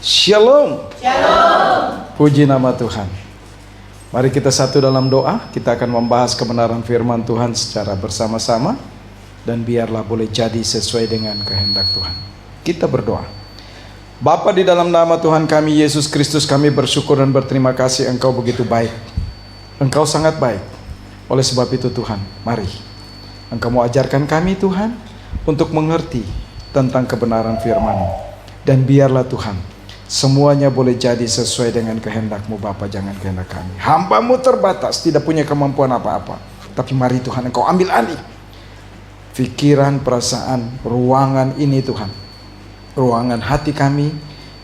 Shalom. Shalom. Puji nama Tuhan. Mari kita satu dalam doa. Kita akan membahas kebenaran firman Tuhan secara bersama-sama. Dan biarlah boleh jadi sesuai dengan kehendak Tuhan. Kita berdoa. Bapa, di dalam nama Tuhan kami Yesus Kristus, kami bersyukur dan berterima kasih Engkau begitu baik. Engkau sangat baik. Oleh sebab itu Tuhan, mari Engkau mau ajarkan kami Tuhan untuk mengerti tentang kebenaran firman-Mu. Dan biarlah Tuhan, semuanya boleh jadi sesuai dengan kehendak-Mu Bapa, jangan kehendak kami. Hamba-Mu terbatas, tidak punya kemampuan apa-apa. Tapi mari Tuhan, Engkau ambil alih pikiran, perasaan, ruangan ini Tuhan, ruangan hati kami.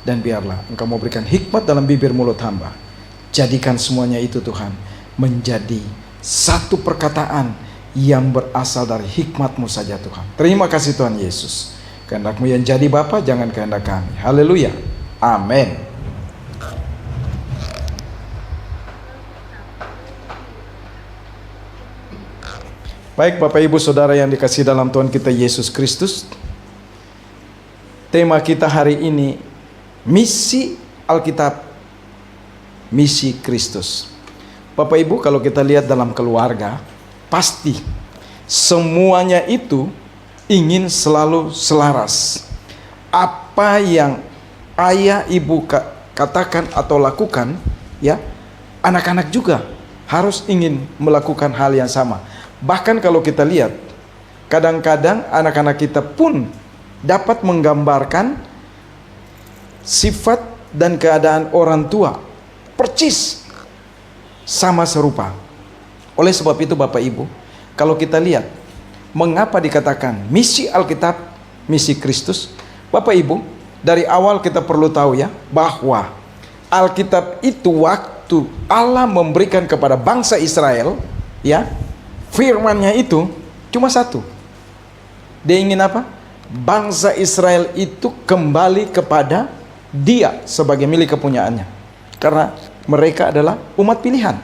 Dan biarlah Engkau mau berikan hikmat dalam bibir mulut hamba. Jadikan semuanya itu Tuhan menjadi satu perkataan yang berasal dari hikmat-Mu saja Tuhan. Terima kasih Tuhan Yesus. Kehendak-Mu yang jadi Bapa, jangan kehendak kami. Haleluya. Amin. Baik Bapak Ibu Saudara yang dikasihi dalam Tuhan kita Yesus Kristus. Tema kita hari ini, misi Alkitab, misi Kristus. Bapak Ibu, kalau kita lihat dalam keluarga, pasti semuanya itu ingin selalu selaras. Apa yang ayah ibu katakan atau lakukan, ya, anak-anak juga harus ingin melakukan hal yang sama. Bahkan kalau kita lihat, kadang-kadang anak-anak kita pun dapat menggambarkan sifat dan keadaan orang tua percis sama serupa. Oleh sebab itu Bapak Ibu, kalau kita lihat mengapa dikatakan misi Alkitab, misi Kristus, Bapak Ibu, dari awal kita perlu tahu ya, bahwa Alkitab itu waktu Allah memberikan kepada bangsa Israel, ya, firman-Nya itu cuma satu. Dia ingin apa? Bangsa Israel itu kembali kepada Dia sebagai milik kepunyaannya. Karena mereka adalah umat pilihan.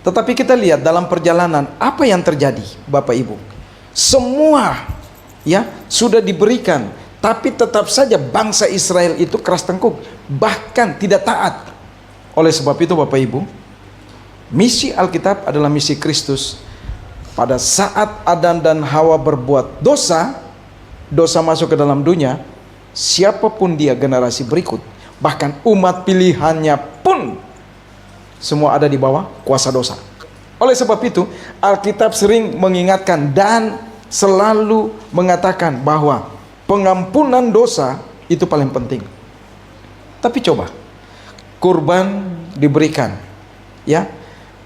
Tetapi kita lihat dalam perjalanan apa yang terjadi, Bapak Ibu. Semua ya sudah diberikan, tapi tetap saja bangsa Israel itu keras tengkuk, bahkan tidak taat. Oleh sebab itu Bapak Ibu, misi Alkitab adalah misi Kristus. Pada saat Adam dan Hawa berbuat dosa, dosa masuk ke dalam dunia, siapapun dia generasi berikut, bahkan umat pilihannya pun semua ada di bawah kuasa dosa. Oleh sebab itu Alkitab sering mengingatkan dan selalu mengatakan bahwa pengampunan dosa itu paling penting. Tapi coba, kurban diberikan, ya,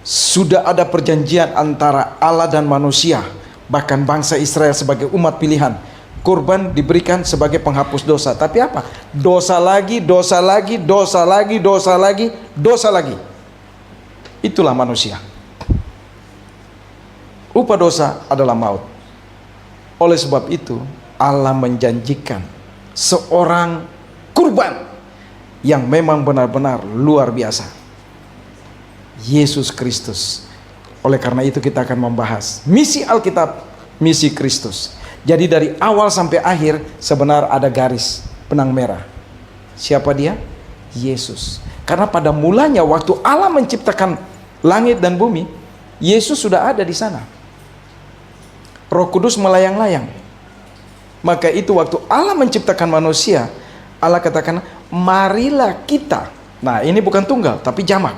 sudah ada perjanjian antara Allah dan manusia, bahkan bangsa Israel sebagai umat pilihan. Kurban diberikan sebagai penghapus dosa. Tapi apa? Dosa lagi, dosa lagi, dosa lagi, dosa lagi, dosa lagi. Itulah manusia. Upah dosa adalah maut. Oleh sebab itu Allah menjanjikan seorang kurban yang memang benar-benar luar biasa, Yesus Kristus. Oleh karena itu kita akan membahas misi Alkitab, misi Kristus. Jadi dari awal sampai akhir sebenarnya ada garis benang merah. Siapa dia? Yesus. Karena pada mulanya waktu Allah menciptakan langit dan bumi, Yesus sudah ada di sana. Roh Kudus melayang-layang. Maka itu waktu Allah menciptakan manusia, Allah katakan, marilah kita. Nah, ini bukan tunggal tapi jamak.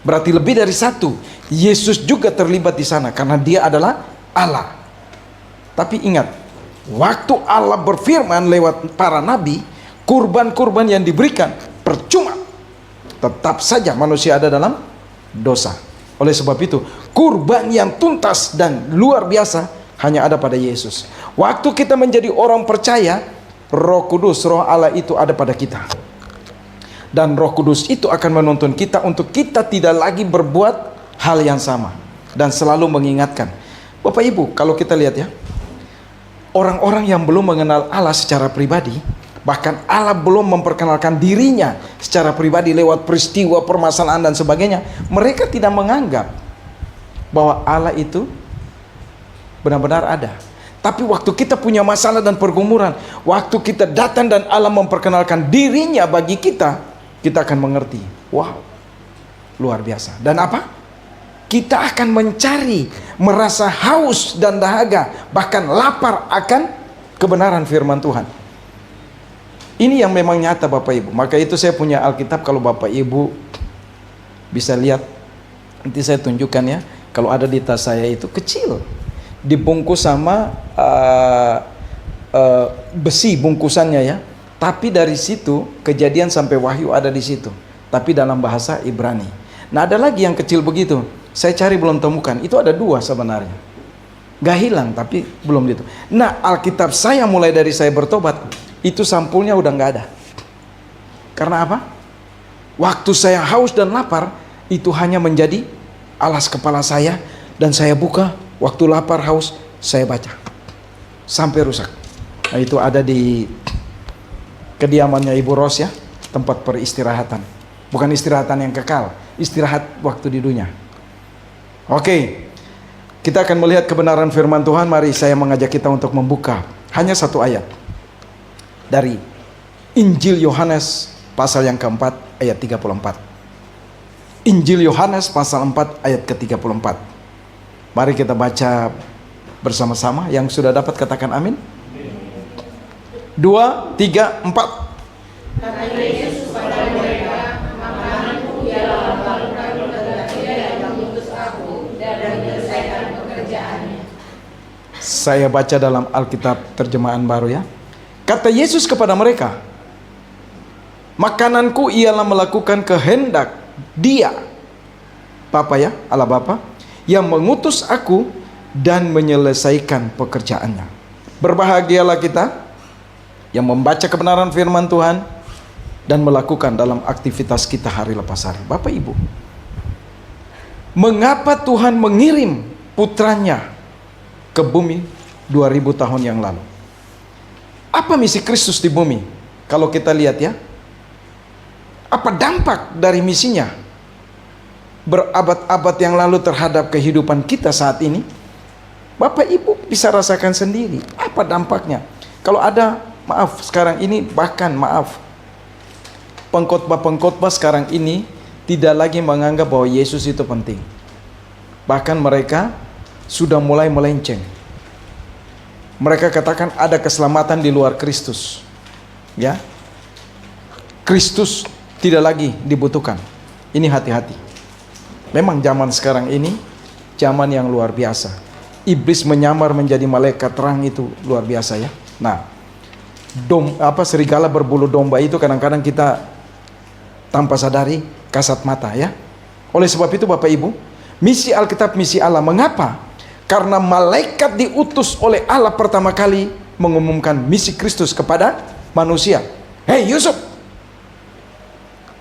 Berarti lebih dari satu. Yesus juga terlibat di sana karena dia adalah Allah. Tapi ingat, waktu Allah berfirman lewat para nabi, kurban-kurban yang diberikan percuma. Tetap saja manusia ada dalam dosa. Oleh sebab itu, kurban yang tuntas dan luar biasa hanya ada pada Yesus. Waktu kita menjadi orang percaya, Roh Kudus, Roh Allah itu ada pada kita. Dan Roh Kudus itu akan menuntun kita untuk kita tidak lagi berbuat hal yang sama. Dan selalu mengingatkan. Bapak Ibu, kalau kita lihat ya, orang-orang yang belum mengenal Allah secara pribadi, bahkan Allah belum memperkenalkan dirinya secara pribadi lewat peristiwa, permasalahan dan sebagainya, mereka tidak menganggap bahwa Allah itu benar-benar ada. Tapi waktu kita punya masalah dan pergumulan, waktu kita datang dan Allah memperkenalkan dirinya bagi kita, kita akan mengerti. Wow, luar biasa. Dan apa? Kita akan mencari, merasa haus dan dahaga, bahkan lapar akan kebenaran firman Tuhan. Ini yang memang nyata Bapak Ibu. Maka itu saya punya Alkitab, kalau Bapak Ibu bisa lihat, nanti saya tunjukkan ya. Kalau ada di tas saya itu kecil, dibungkus sama besi bungkusannya ya. Tapi dari situ Kejadian sampai Wahyu ada di situ, tapi dalam bahasa Ibrani. Nah ada lagi yang kecil begitu, saya cari belum temukan. Itu ada 2 sebenarnya, gak hilang tapi belum gitu. Nah Alkitab saya mulai dari saya bertobat, itu sampulnya udah gak ada. Karena apa? Waktu saya haus dan lapar, itu hanya menjadi alas kepala saya, dan saya buka. Waktu lapar haus saya baca sampai rusak. Nah itu ada di kediamannya Ibu Ros ya, tempat peristirahatan. Bukan istirahatan yang kekal, istirahat waktu di dunia. Oke, kita akan melihat kebenaran firman Tuhan. Mari saya mengajak kita untuk membuka hanya 1 ayat dari Injil Yohanes pasal yang keempat ayat 34. Injil Yohanes pasal 4 ayat ke-34. Mari kita baca bersama-sama. Yang sudah dapat katakan amin. 2, 3, 4. Kata Yesus kepada mereka, makananku ialah melakukan kehendak Dia yang mengutus aku dan menyelesaikan pekerjaannya. Saya baca dalam Alkitab terjemahan baru ya. Kata Yesus kepada mereka, makananku ialah melakukan kehendak Dia, Bapa ya, Allah Bapa, yang mengutus aku dan menyelesaikan pekerjaannya. Berbahagialah kita yang membaca kebenaran firman Tuhan dan melakukan dalam aktivitas kita hari lepas hari. Bapak Ibu, mengapa Tuhan mengirim putranya ke bumi 2000 tahun yang lalu? Apa misi Kristus di bumi? Kalau kita lihat ya, apa dampak dari misinya berabad-abad yang lalu terhadap kehidupan kita saat ini? Bapak Ibu bisa rasakan sendiri apa dampaknya. Kalau ada, maaf sekarang ini, bahkan maaf, pengkhotbah-pengkhotbah sekarang ini tidak lagi menganggap bahwa Yesus itu penting. Bahkan mereka sudah mulai melenceng. Mereka katakan ada keselamatan di luar Kristus. Ya, Kristus tidak lagi dibutuhkan. Ini hati-hati. Memang zaman sekarang ini zaman yang luar biasa. Iblis menyamar menjadi malaikat terang, itu luar biasa ya. Nah, serigala berbulu domba itu kadang-kadang kita tanpa sadari kasat mata ya. Oleh sebab itu Bapak Ibu, misi Alkitab, misi Allah. Mengapa? Karena malaikat diutus oleh Allah pertama kali mengumumkan misi Kristus kepada manusia. Hei Yusuf,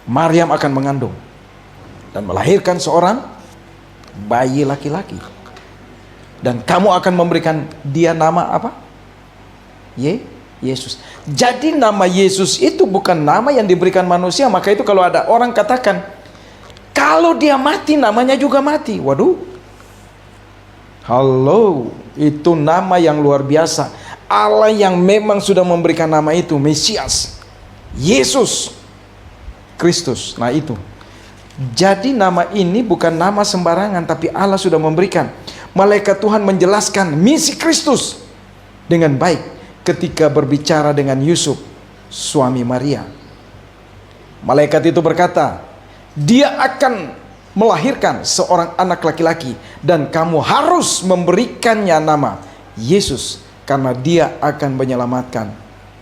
Maryam akan mengandung dan melahirkan seorang bayi laki-laki, dan kamu akan memberikan dia nama apa? Yesus. Jadi nama Yesus itu bukan nama yang diberikan manusia. Maka itu kalau ada orang katakan, kalau dia mati namanya juga mati. Waduh, halo, itu nama yang luar biasa. Allah yang memang sudah memberikan nama itu, Mesias, Yesus Kristus. Nah itu, jadi nama ini bukan nama sembarangan, tapi Allah sudah memberikan. Malaikat Tuhan menjelaskan misi Kristus dengan baik ketika berbicara dengan Yusuf, suami Maria. Malaikat itu berkata, dia akan melahirkan seorang anak laki-laki, dan kamu harus memberikannya nama Yesus, karena dia akan menyelamatkan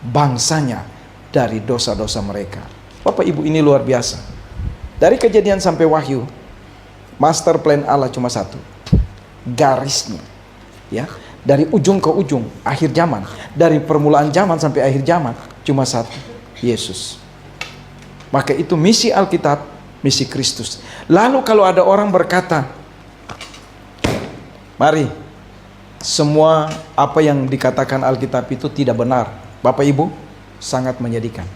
bangsanya dari dosa-dosa mereka. Bapak Ibu, ini luar biasa. Dari Kejadian sampai Wahyu, master plan Allah cuma satu, garisnya ya, dari ujung ke ujung, akhir zaman, dari permulaan zaman sampai akhir zaman, cuma satu, Yesus. Maka itu misi Alkitab, misi Kristus. Lalu kalau ada orang berkata, mari, semua apa yang dikatakan Alkitab itu tidak benar, Bapak Ibu, sangat menyedihkan.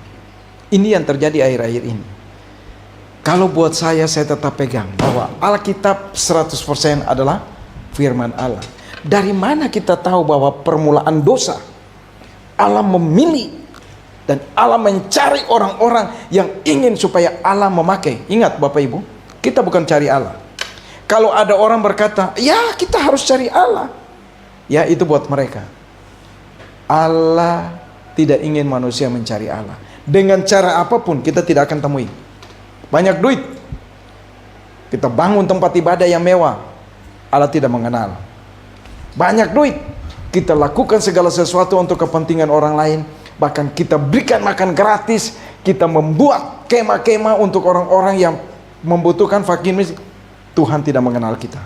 Ini yang terjadi akhir-akhir ini. Kalau buat saya tetap pegang bahwa Alkitab 100% adalah firman Allah. Dari mana kita tahu bahwa permulaan dosa? Allah memilih dan Allah mencari orang-orang yang ingin supaya Allah memakai. Ingat Bapak Ibu, kita bukan cari Allah. Kalau ada orang berkata, ya kita harus cari Allah, ya itu buat mereka. Allah tidak ingin manusia mencari Allah. Dengan cara apapun kita tidak akan temui. Banyak duit, kita bangun tempat ibadah yang mewah, Allah tidak mengenal. Banyak duit, kita lakukan segala sesuatu untuk kepentingan orang lain, bahkan kita berikan makan gratis, kita membuat kemah-kemah untuk orang-orang yang membutuhkan, fakir miskin. Tuhan tidak mengenal kita.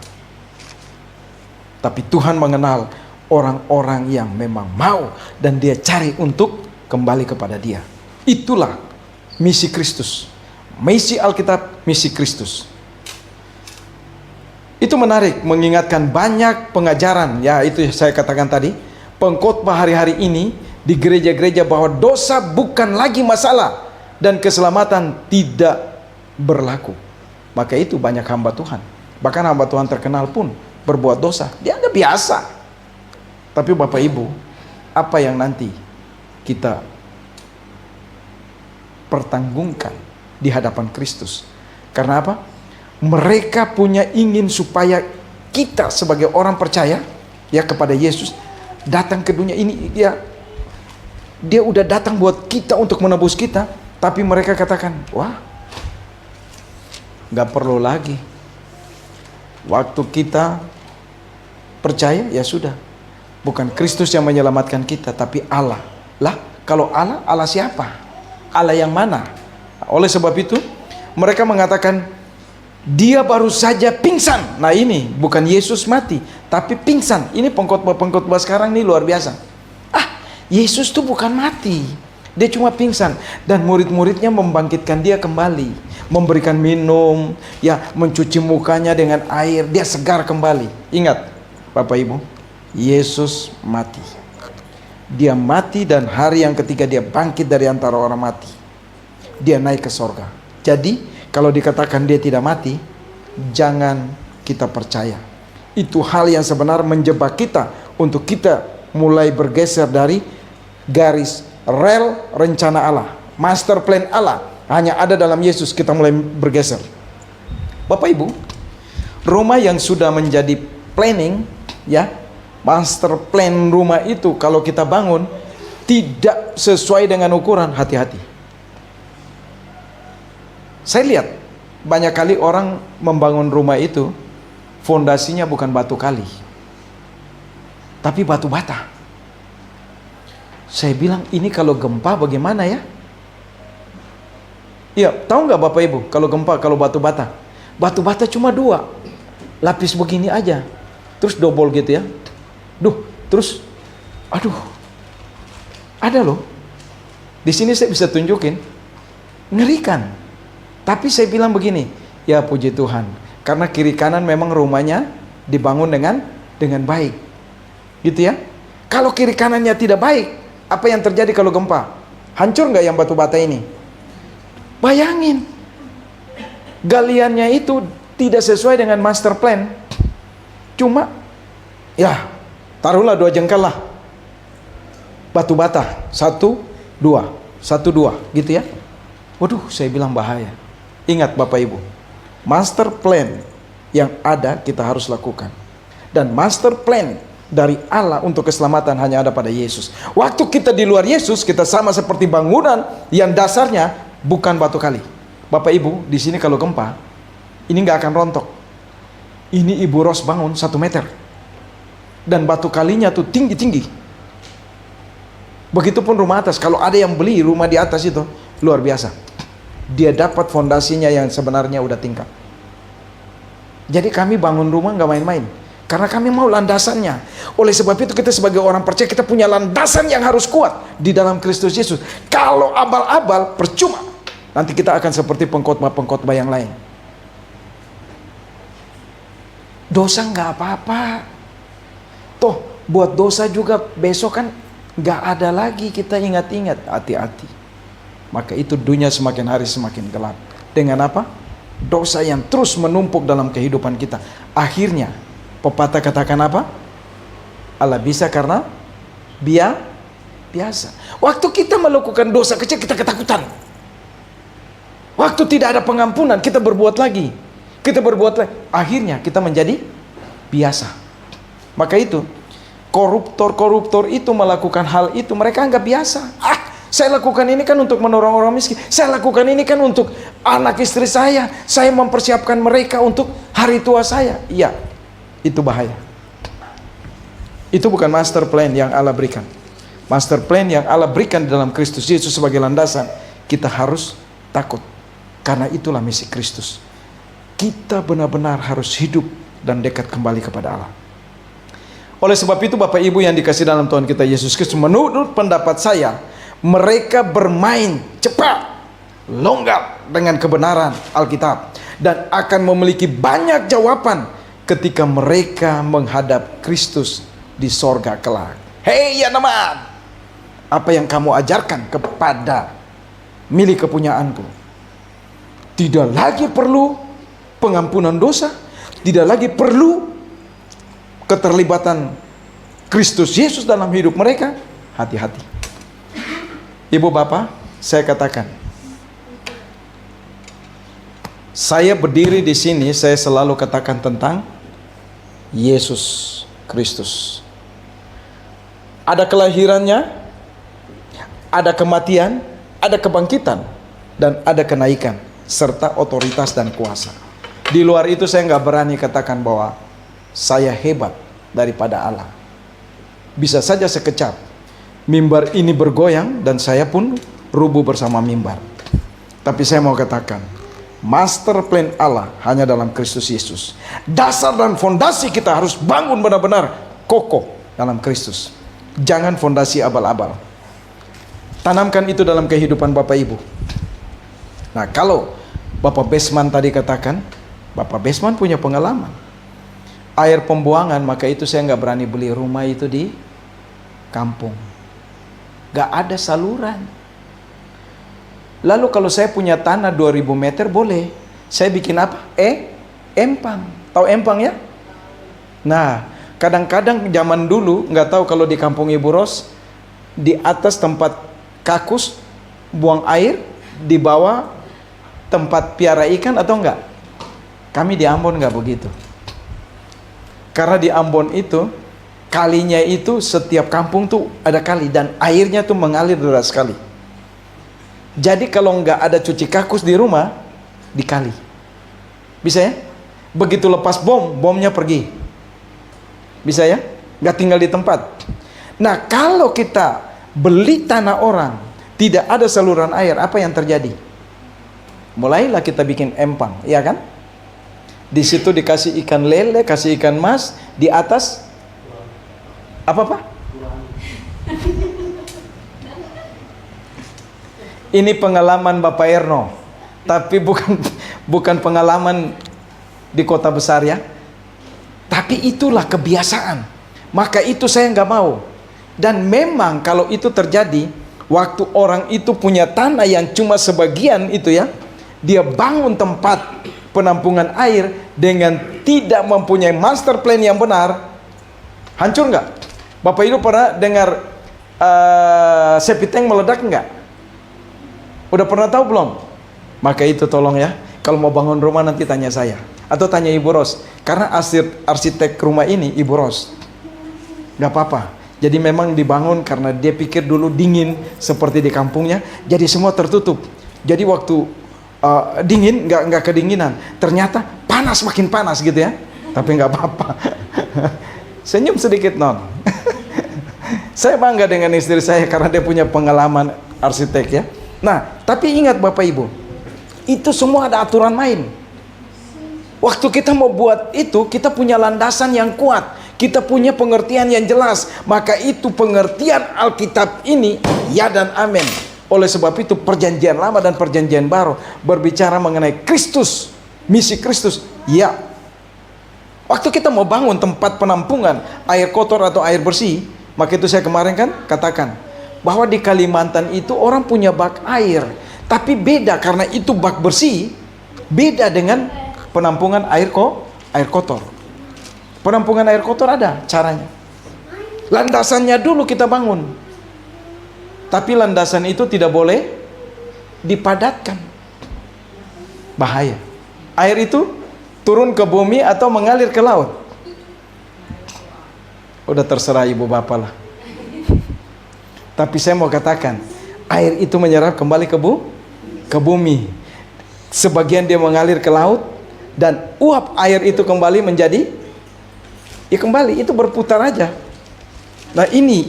Tapi Tuhan mengenal orang-orang yang memang mau dan dia cari untuk kembali kepada dia. Itulah misi Kristus. Misi Alkitab, misi Kristus. Itu menarik, mengingatkan banyak pengajaran, ya itu saya katakan tadi, pengkhotbah hari-hari ini di gereja-gereja bahwa dosa bukan lagi masalah dan keselamatan tidak berlaku. Maka itu banyak hamba Tuhan, bahkan hamba Tuhan terkenal pun berbuat dosa, dianggap biasa. Tapi Bapak Ibu, apa yang nanti kita pertanggungkan di hadapan Kristus? Karena apa? Mereka punya ingin supaya kita sebagai orang percaya ya kepada Yesus datang ke dunia ini, dia udah datang buat kita untuk menebus kita, tapi mereka katakan, wah, nggak perlu lagi. Waktu kita percaya ya sudah, bukan Kristus yang menyelamatkan kita, tapi Allah. Lah, kalau Allah, Allah siapa? Allah yang mana? Oleh sebab itu mereka mengatakan dia baru saja pingsan. Nah ini bukan Yesus mati, tapi pingsan. Ini pengkhotbah sekarang ini luar biasa. Yesus tuh bukan mati, dia cuma pingsan. Dan murid-muridnya membangkitkan dia kembali, memberikan minum, ya mencuci mukanya dengan air, dia segar kembali. Ingat Bapak Ibu, Yesus mati. Dia mati dan hari yang ketiga dia bangkit dari antara orang mati. Dia naik ke sorga. Jadi kalau dikatakan dia tidak mati, jangan kita percaya. Itu hal yang sebenarnya menjebak kita untuk kita mulai bergeser dari garis rel rencana Allah, master plan Allah hanya ada dalam Yesus. Kita mulai bergeser. Bapak Ibu, rumah yang sudah menjadi planning, ya, master plan rumah itu kalau kita bangun tidak sesuai dengan ukuran, hati-hati. Saya lihat banyak kali orang membangun rumah itu fondasinya bukan batu kali, tapi batu bata. Saya bilang, ini kalau gempa bagaimana ya? Iya, tahu nggak Bapak Ibu, kalau gempa, kalau batu bata cuma 2 lapis begini aja, terus double gitu ya. Terus, aduh, ada loh. Di sini saya bisa tunjukin, ngerikan. Tapi saya bilang begini, ya puji Tuhan, karena kiri kanan memang rumahnya dibangun dengan baik, gitu ya. Kalau kiri kanannya tidak baik, apa yang terjadi kalau gempa? Hancur nggak yang batu bata ini? Bayangin, galiannya itu tidak sesuai dengan master plan. Cuma, ya taruhlah 2 jengkal lah batu bata, 1, 2, 1, 2, gitu ya. Waduh, saya bilang bahaya. Ingat Bapak Ibu, master plan yang ada kita harus lakukan. Dan master plan dari Allah untuk keselamatan hanya ada pada Yesus. Waktu kita di luar Yesus, kita sama seperti bangunan yang dasarnya bukan batu kali. Bapak Ibu, di sini kalau gempa, ini nggak akan rontok. Ini Ibu Ros bangun 1 meter. Dan batu kalinya tuh tinggi-tinggi. Begitupun rumah atas, kalau ada yang beli rumah di atas itu, luar biasa. Dia dapat fondasinya yang sebenarnya udah tingkat. Jadi kami bangun rumah nggak main-main, karena kami mau landasannya. Oleh sebab itu kita sebagai orang percaya, kita punya landasan yang harus kuat di dalam Kristus Yesus. Kalau abal-abal, percuma. Nanti kita akan seperti pengkhotbah-pengkhotbah yang lain. Dosa nggak apa-apa. Toh buat dosa juga besok kan nggak ada lagi, kita ingat-ingat. Hati-hati. Maka itu dunia semakin hari semakin gelap. Dengan apa? Dosa yang terus menumpuk dalam kehidupan kita. Akhirnya pepatah katakan apa? Allah bisa karena biasa. Waktu kita melakukan dosa kecil, kita ketakutan. Waktu tidak ada pengampunan, kita berbuat lagi. Kita berbuat lagi. Akhirnya kita menjadi biasa. Maka itu, koruptor-koruptor itu melakukan hal itu, mereka anggap biasa. Saya lakukan ini kan untuk menolong orang miskin. Saya lakukan ini kan untuk anak istri saya. Saya mempersiapkan mereka untuk hari tua saya. Iya, itu bahaya. Itu bukan master plan yang Allah berikan. Master plan yang Allah berikan di dalam Kristus Yesus sebagai landasan. Kita harus takut. Karena itulah misi Kristus. Kita benar-benar harus hidup dan dekat kembali kepada Allah. Oleh sebab itu Bapak Ibu yang dikasih dalam Tuhan kita Yesus Kristus, menurut pendapat saya, mereka bermain cepat, longgar dengan kebenaran Alkitab, dan akan memiliki banyak jawaban ketika mereka menghadap Kristus di sorga kelak. Hei ya teman, apa yang kamu ajarkan kepada milik kepunyaanku? Tidak lagi perlu pengampunan dosa, tidak lagi perlu keterlibatan Kristus Yesus dalam hidup mereka. Hati-hati. Ibu bapak, saya katakan, saya berdiri di sini, saya selalu katakan tentang Yesus Kristus. Ada kelahirannya, ada kematian, ada kebangkitan, dan ada kenaikan, serta otoritas dan kuasa. Di luar itu saya nggak berani katakan bahwa saya hebat daripada Allah. Bisa saja sekejap mimbar ini bergoyang dan saya pun rubuh bersama mimbar. Tapi saya mau katakan, master plan Allah hanya dalam Kristus Yesus. Dasar dan fondasi kita harus bangun benar-benar kokoh dalam Kristus. Jangan fondasi abal-abal. Tanamkan itu dalam kehidupan Bapak Ibu. Nah, kalau Bapak Besman tadi katakan, Bapak Besman punya pengalaman air pembuangan, maka itu saya nggak berani beli rumah itu di kampung. Gak ada saluran. Lalu kalau saya punya tanah 2000 meter boleh. Saya bikin apa? Empang. Tahu empang ya? Nah, kadang-kadang zaman dulu, nggak tahu kalau di kampung Ibu Ros, di atas tempat kakus buang air, di bawah tempat piara ikan atau enggak? Kami di Ambon nggak begitu. Karena di Ambon itu kalinya itu setiap kampung tuh ada kali dan airnya tuh mengalir deras sekali. Jadi kalau nggak ada cuci kakus di rumah, di kali. Bisa ya? Begitu lepas bomnya pergi. Bisa ya? Nggak tinggal di tempat. Nah, kalau kita beli tanah orang, tidak ada saluran air, apa yang terjadi? Mulailah kita bikin empang, ya kan? Di situ dikasih ikan lele, kasih ikan mas, di atas apa? Ini pengalaman Bapak Erno, tapi bukan pengalaman di kota besar ya. Tapi itulah kebiasaan. Maka itu saya nggak mau. Dan memang kalau itu terjadi, waktu orang itu punya tanah yang cuma sebagian itu ya, dia bangun tempat penampungan air dengan tidak mempunyai master plan yang benar, hancur nggak? Bapak Ibu pernah dengar septic tank meledak nggak? Udah pernah tahu belum? Maka itu tolong ya, kalau mau bangun rumah nanti tanya saya atau tanya Ibu Ros, karena arsitek rumah ini Ibu Ros. Nggak apa-apa. Jadi memang dibangun karena dia pikir dulu dingin seperti di kampungnya, jadi semua tertutup. Jadi waktu dingin nggak kedinginan, ternyata panas, makin panas gitu ya. Tapi nggak apa-apa. Senyum sedikit non. Saya bangga dengan istri saya karena dia punya pengalaman arsitek ya. Nah, tapi ingat Bapak Ibu, itu semua ada aturan main. Waktu kita mau buat itu, kita punya landasan yang kuat, kita punya pengertian yang jelas. Maka itu pengertian Alkitab ini ya dan amin. Oleh sebab itu perjanjian lama dan perjanjian baru berbicara mengenai Kristus, misi Kristus. Ya, waktu kita mau bangun tempat penampungan air kotor atau air bersih, maka itu saya kemarin kan katakan bahwa di Kalimantan itu orang punya bak air, tapi beda karena itu bak bersih, beda dengan penampungan air kotor. Penampungan air kotor ada caranya. Landasannya dulu kita bangun. Tapi landasan itu tidak boleh dipadatkan. Bahaya. Air itu turun ke bumi atau mengalir ke laut. Udah terserah ibu bapak lah. Tapi saya mau katakan, air itu menyerap kembali ke bumi. Sebagian dia mengalir ke laut, dan uap air itu kembali menjadi, ya kembali, itu berputar aja. Nah ini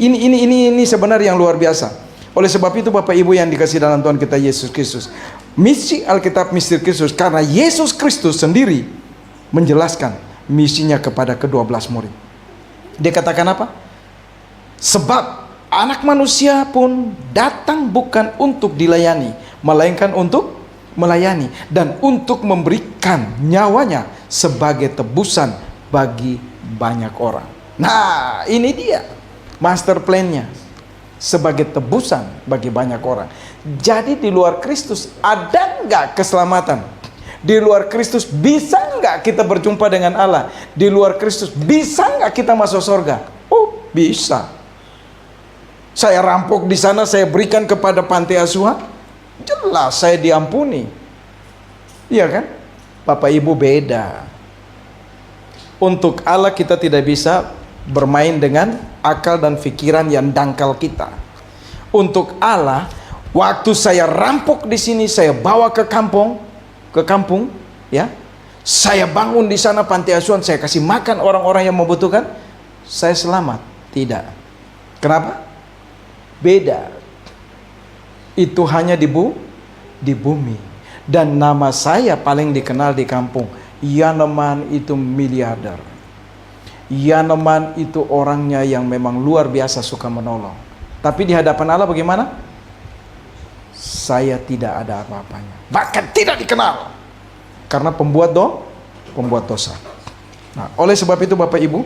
sebenarnya yang luar biasa. Oleh sebab itu Bapak Ibu yang dikasih dalam Tuhan kita Yesus Kristus, misi Alkitab misteri Kristus, karena Yesus Kristus sendiri menjelaskan misinya kepada ke-12 murid. Dia katakan apa? Sebab anak manusia pun datang bukan untuk dilayani, melainkan untuk melayani dan untuk memberikan nyawanya sebagai tebusan bagi banyak orang. Nah, ini dia master plan-nya, sebagai tebusan bagi banyak orang. Jadi di luar Kristus ada nggak keselamatan? Di luar Kristus bisa nggak kita berjumpa dengan Allah? Di luar Kristus bisa nggak kita masuk surga? Oh, bisa. Saya rampok di sana, saya berikan kepada panti asuhan, jelas saya diampuni. Iya kan? Bapak Ibu, beda. Untuk Allah kita tidak bisa bermain dengan akal dan pikiran yang dangkal kita. Untuk Allah, waktu saya rampok di sini, saya bawa ke kampung, ya, saya bangun di sana panti asuhan, saya kasih makan orang-orang yang membutuhkan, saya selamat? Tidak. Kenapa? Beda. Itu hanya di bumi. Dan nama saya paling dikenal di kampung. Yaneman itu miliarder. Yaneman itu orangnya yang memang luar biasa suka menolong. Tapi di hadapan Allah bagaimana? Saya tidak ada apa-apanya. Bahkan tidak dikenal. Karena pembuat dosa. Nah, oleh sebab itu Bapak Ibu,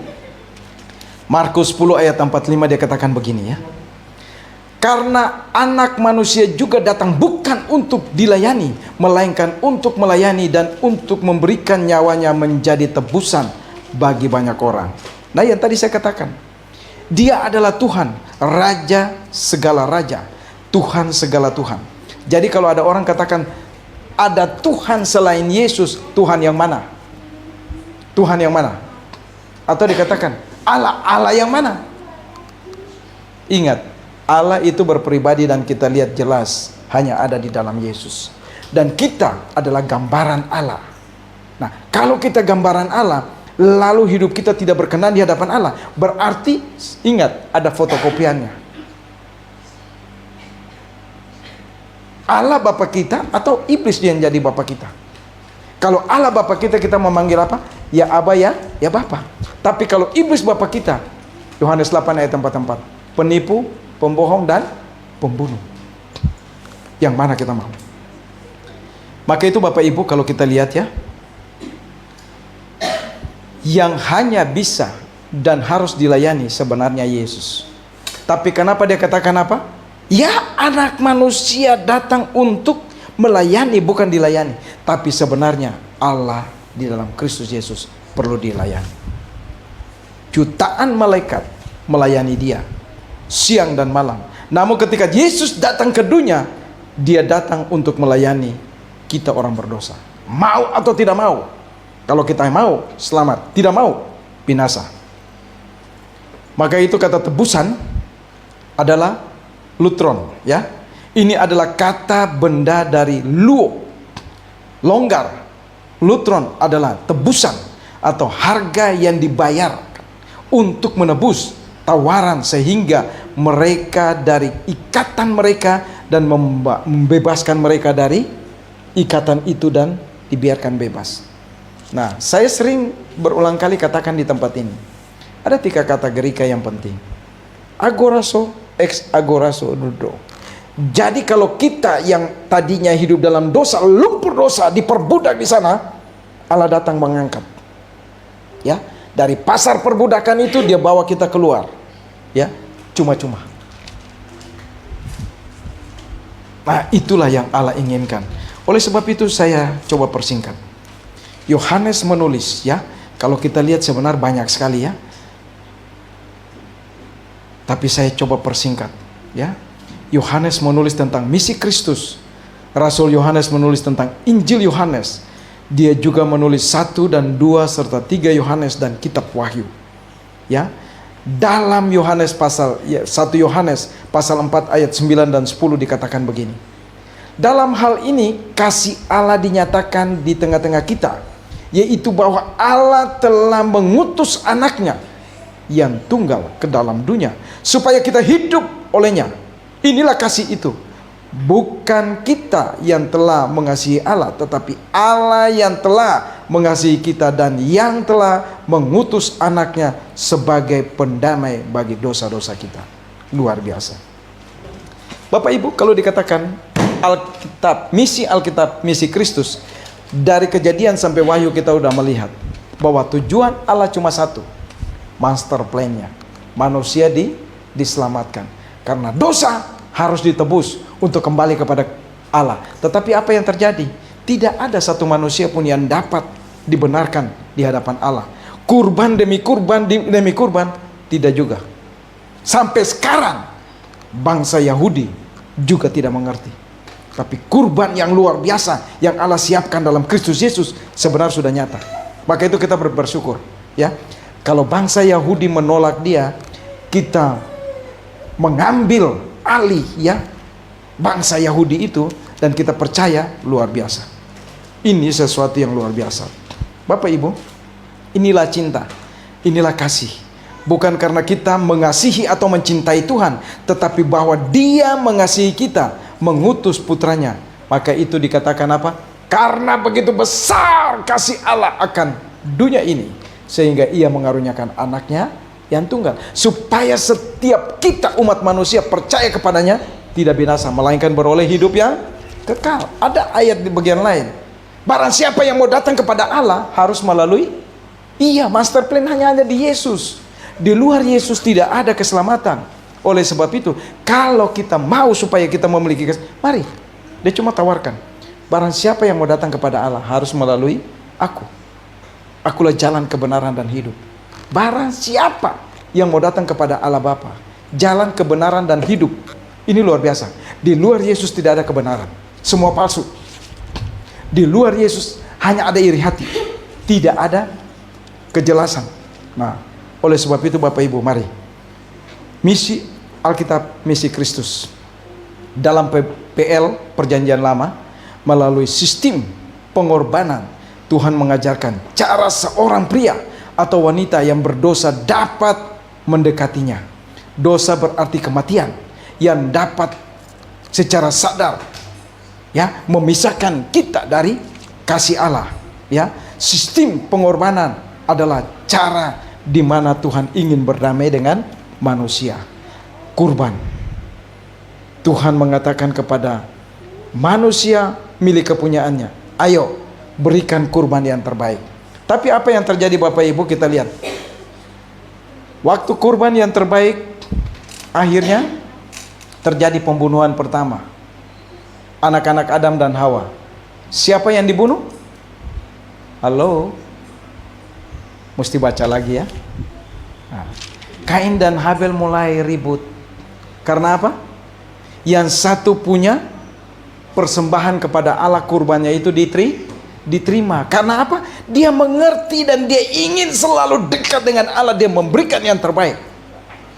Markus 10 ayat 45 dia katakan begini ya. Karena anak manusia juga datang bukan untuk dilayani, melainkan untuk melayani dan untuk memberikan nyawanya menjadi tebusan bagi banyak orang. Nah, yang tadi saya katakan, dia adalah Tuhan, Raja segala raja, Tuhan segala Tuhan. Jadi kalau ada orang katakan ada Tuhan selain Yesus, Tuhan yang mana? Tuhan yang mana? Atau dikatakan Allah yang mana? Ingat, Allah itu berpribadi dan kita lihat jelas hanya ada di dalam Yesus. Dan kita adalah gambaran Allah. Nah, kalau kita gambaran Allah, lalu hidup kita tidak berkenan di hadapan Allah, berarti ingat ada fotokopiannya. Allah Bapa kita atau iblis dia yang jadi Bapa kita? Kalau Allah Bapa kita, kita memanggil apa? Ya Aba, ya Bapa. Tapi kalau iblis Bapa kita, Yohanes 8 ayat 44, penipu, pembohong dan pembunuh. Yang mana kita mau? Maka itu Bapak Ibu, kalau kita lihat ya, yang hanya bisa dan harus dilayani sebenarnya Yesus. Tapi kenapa dia katakan apa? Ya, anak manusia datang untuk melayani, bukan dilayani. Tapi sebenarnya Allah di dalam Kristus Yesus perlu dilayani. Jutaan malaikat melayani dia siang dan malam. Namun ketika Yesus datang ke dunia, dia datang untuk melayani kita orang berdosa. Mau atau tidak mau? Kalau kita mau, selamat. Tidak mau, binasa. Maka itu kata tebusan adalah lutron, ya. Ini adalah kata benda dari luo, longgar. Lutron adalah tebusan atau harga yang dibayarkan untuk menebus tawaran sehingga mereka dari ikatan mereka dan membebaskan mereka dari ikatan itu dan dibiarkan bebas. Nah, saya sering berulang kali katakan di tempat ini, ada 3 kata Gerika yang penting. Agoraso, ex agoraso nudo. Jadi kalau kita yang tadinya hidup dalam dosa, lumpur dosa, diperbudak di sana, Allah datang mengangkat. Ya, dari pasar perbudakan itu dia bawa kita keluar. Ya, cuma-cuma. Nah, itulah yang Allah inginkan. Oleh sebab itu saya coba persingkat. Yohanes menulis ya, kalau kita lihat sebenarnya banyak sekali ya. Tapi saya coba persingkat, ya. Yohanes menulis tentang misi Kristus. Rasul Yohanes menulis tentang Injil Yohanes. Dia juga menulis 1 dan 2 serta 3 Yohanes dan kitab Wahyu. Ya. Dalam Yohanes pasal 1 Yohanes pasal 4 ayat 9 dan 10 dikatakan begini. Dalam hal ini kasih Allah dinyatakan di tengah-tengah kita, yaitu bahwa Allah telah mengutus anaknya yang tunggal ke dalam dunia supaya kita hidup olehnya. Inilah kasih itu. Bukan kita yang telah mengasihi Allah, tetapi Allah yang telah mengasihi kita dan yang telah mengutus anaknya sebagai pendamai bagi dosa-dosa kita. Luar biasa. Bapak Ibu, kalau dikatakan Alkitab, misi Kristus, dari Kejadian sampai Wahyu kita udah melihat bahwa tujuan Allah cuma satu. Master plan-nya, manusia diselamatkan. Karena dosa harus ditebus untuk kembali kepada Allah. Tetapi apa yang terjadi? Tidak ada satu manusia pun yang dapat dibenarkan di hadapan Allah. Kurban demi kurban demi kurban, tidak juga. Sampai sekarang bangsa Yahudi juga tidak mengerti. Tapi kurban yang luar biasa yang Allah siapkan dalam Kristus Yesus sebenarnya sudah nyata. Maka itu kita bersyukur, ya. Kalau bangsa Yahudi menolak dia, kita mengambil alih, ya, bangsa Yahudi itu, dan kita percaya luar biasa. Ini sesuatu yang luar biasa. Bapak Ibu, inilah cinta, inilah kasih. Bukan karena kita mengasihi atau mencintai Tuhan, tetapi bahwa Dia mengasihi kita, mengutus putranya. Maka itu dikatakan apa? Karena begitu besar kasih Allah akan dunia ini, sehingga Ia mengaruniakan anaknya yang tunggal, supaya setiap kita umat manusia percaya kepadanya tidak binasa, melainkan beroleh hidup yang kekal. Ada ayat di bagian lain, barang siapa yang mau datang kepada Allah harus melalui, master plan hanya ada di Yesus. Di luar Yesus tidak ada keselamatan. Oleh sebab itu, kalau kita mau supaya kita memiliki mari, dia cuma tawarkan, barang siapa yang mau datang kepada Allah harus melalui aku. Akulah jalan kebenaran dan hidup. Barang siapa yang mau datang kepada Allah Bapa, jalan kebenaran dan hidup. Ini luar biasa. Di luar Yesus tidak ada kebenaran, semua palsu. Di luar Yesus hanya ada iri hati, tidak ada kejelasan. Nah, oleh sebab itu Bapak Ibu, mari misi Alkitab, misi Kristus dalam PL Perjanjian Lama, melalui sistem pengorbanan, Tuhan mengajarkan cara seorang pria atau wanita yang berdosa dapat mendekatinya. Dosa berarti kematian yang dapat secara sadar, ya, memisahkan kita dari kasih Allah, ya. Sistem pengorbanan adalah cara di mana Tuhan ingin berdamai dengan manusia. Kurban. Tuhan mengatakan kepada manusia milik kepunyaannya, ayo berikan kurban yang terbaik. Tapi apa yang terjadi Bapak Ibu, kita lihat. Waktu kurban yang terbaik, akhirnya terjadi pembunuhan pertama. Anak-anak Adam dan Hawa. Siapa yang dibunuh? Halo? Mesti baca lagi, ya. Nah, Kain dan Habel mulai ribut. Karena apa? Yang satu punya persembahan kepada Allah, kurbannya itu diterima. Karena apa? Dia mengerti dan dia ingin selalu dekat dengan Allah. Dia memberikan yang terbaik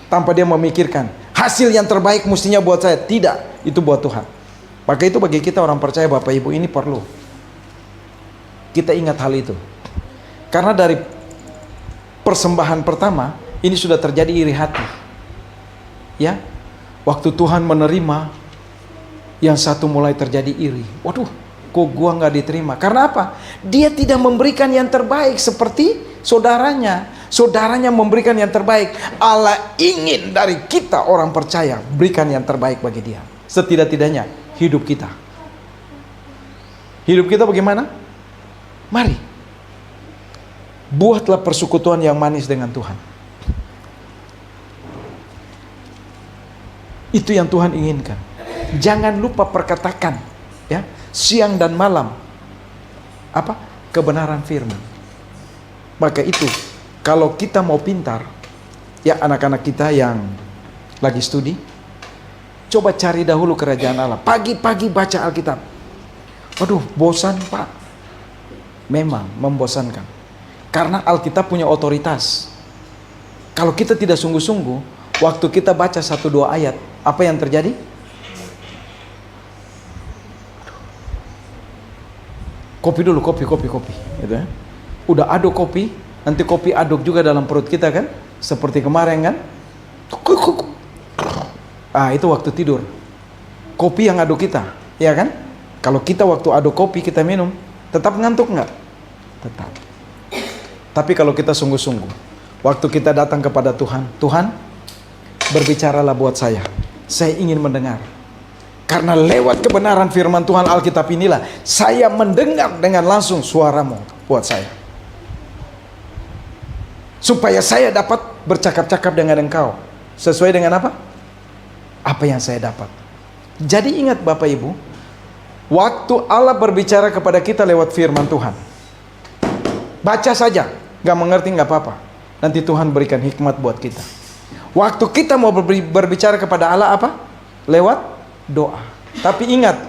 tanpa dia memikirkan hasil yang terbaik mestinya buat saya. Tidak, itu buat Tuhan. Maka itu bagi kita orang percaya Bapak Ibu, ini perlu kita ingat hal itu. Karena dari persembahan pertama ini sudah terjadi iri hati, ya. Waktu Tuhan menerima, yang satu mulai terjadi iri. Waduh, kok gua nggak diterima? Karena apa? Dia tidak memberikan yang terbaik seperti saudaranya. Saudaranya memberikan yang terbaik. Allah ingin dari kita orang percaya berikan yang terbaik bagi dia. Setidak-tidaknya hidup kita. Hidup kita bagaimana? Mari, buatlah persekutuan yang manis dengan Tuhan. Itu yang Tuhan inginkan. Jangan lupa perkatakan, ya, siang dan malam apa? Kebenaran firman. Maka itu, kalau kita mau pintar, ya, anak-anak kita yang Lagi studi? Coba cari dahulu kerajaan Allah. Pagi-pagi baca Alkitab. Waduh, bosan Pak. Memang membosankan. Karena Alkitab punya otoritas. Kalau kita tidak sungguh-sungguh, waktu kita baca 1-2 ayat, apa yang terjadi? Kopi dulu, kopi. Gitu ya. Udah aduk kopi, nanti kopi aduk juga dalam perut kita kan? Seperti kemarin kan? Itu waktu tidur. Kopi yang aduk kita, ya kan? Kalau kita waktu aduk kopi kita minum, tetap ngantuk nggak? Tetap. Tapi kalau kita sungguh-sungguh, waktu kita datang kepada Tuhan, Tuhan berbicaralah buat saya ingin mendengar. Karena lewat kebenaran firman Tuhan Alkitab inilah, saya mendengar dengan langsung suaramu buat saya. Supaya saya dapat bercakap-cakap dengan engkau. Sesuai dengan apa? Apa yang saya dapat. Jadi ingat Bapak Ibu, waktu Allah berbicara kepada kita lewat firman Tuhan, baca saja, gak mengerti gak apa-apa. Nanti Tuhan berikan hikmat buat kita. Waktu kita mau berbicara kepada Allah apa? Lewat doa. Tapi ingat,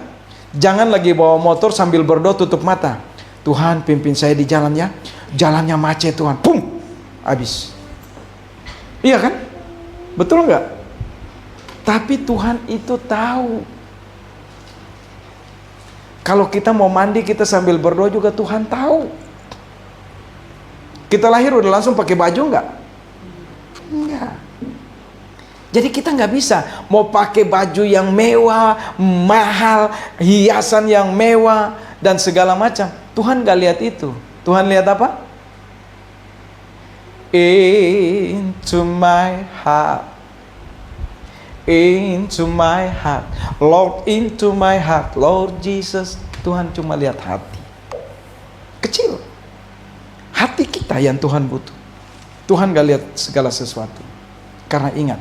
jangan lagi bawa motor sambil berdoa tutup mata. Tuhan pimpin saya di jalan ya. Jalannya macet Tuhan. Pum! Habis. Iya kan? Betul nggak? Tapi Tuhan itu tahu. Kalau kita mau mandi kita sambil berdoa juga Tuhan tahu. Kita lahir udah langsung pakai baju nggak? Enggak. Jadi kita nggak bisa mau pakai baju yang mewah, mahal, hiasan yang mewah dan segala macam. Tuhan nggak lihat itu. Tuhan lihat apa? Into my heart, Lord, into my heart, Lord Jesus. Tuhan cuma lihat hati kecil, hati kita yang Tuhan butuh. Tuhan gak lihat segala sesuatu. Karena ingat,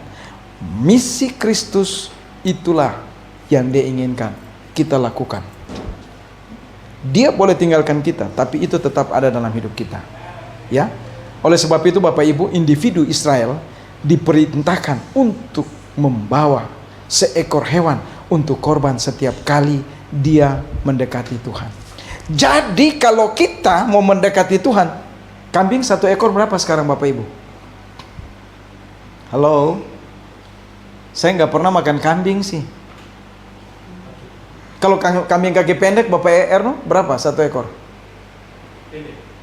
misi Kristus itulah yang Dia inginkan kita lakukan. Dia boleh tinggalkan kita, tapi itu tetap ada dalam hidup kita. Ya. Oleh sebab itu Bapak Ibu, individu Israel diperintahkan untuk membawa seekor hewan untuk korban setiap kali dia mendekati Tuhan. Jadi kalau kita mau mendekati Tuhan, kambing 1 ekor berapa sekarang Bapak Ibu? Halo? Saya nggak pernah makan kambing sih. Kalau kambing kaki pendek Bapak Erno berapa 1 ekor?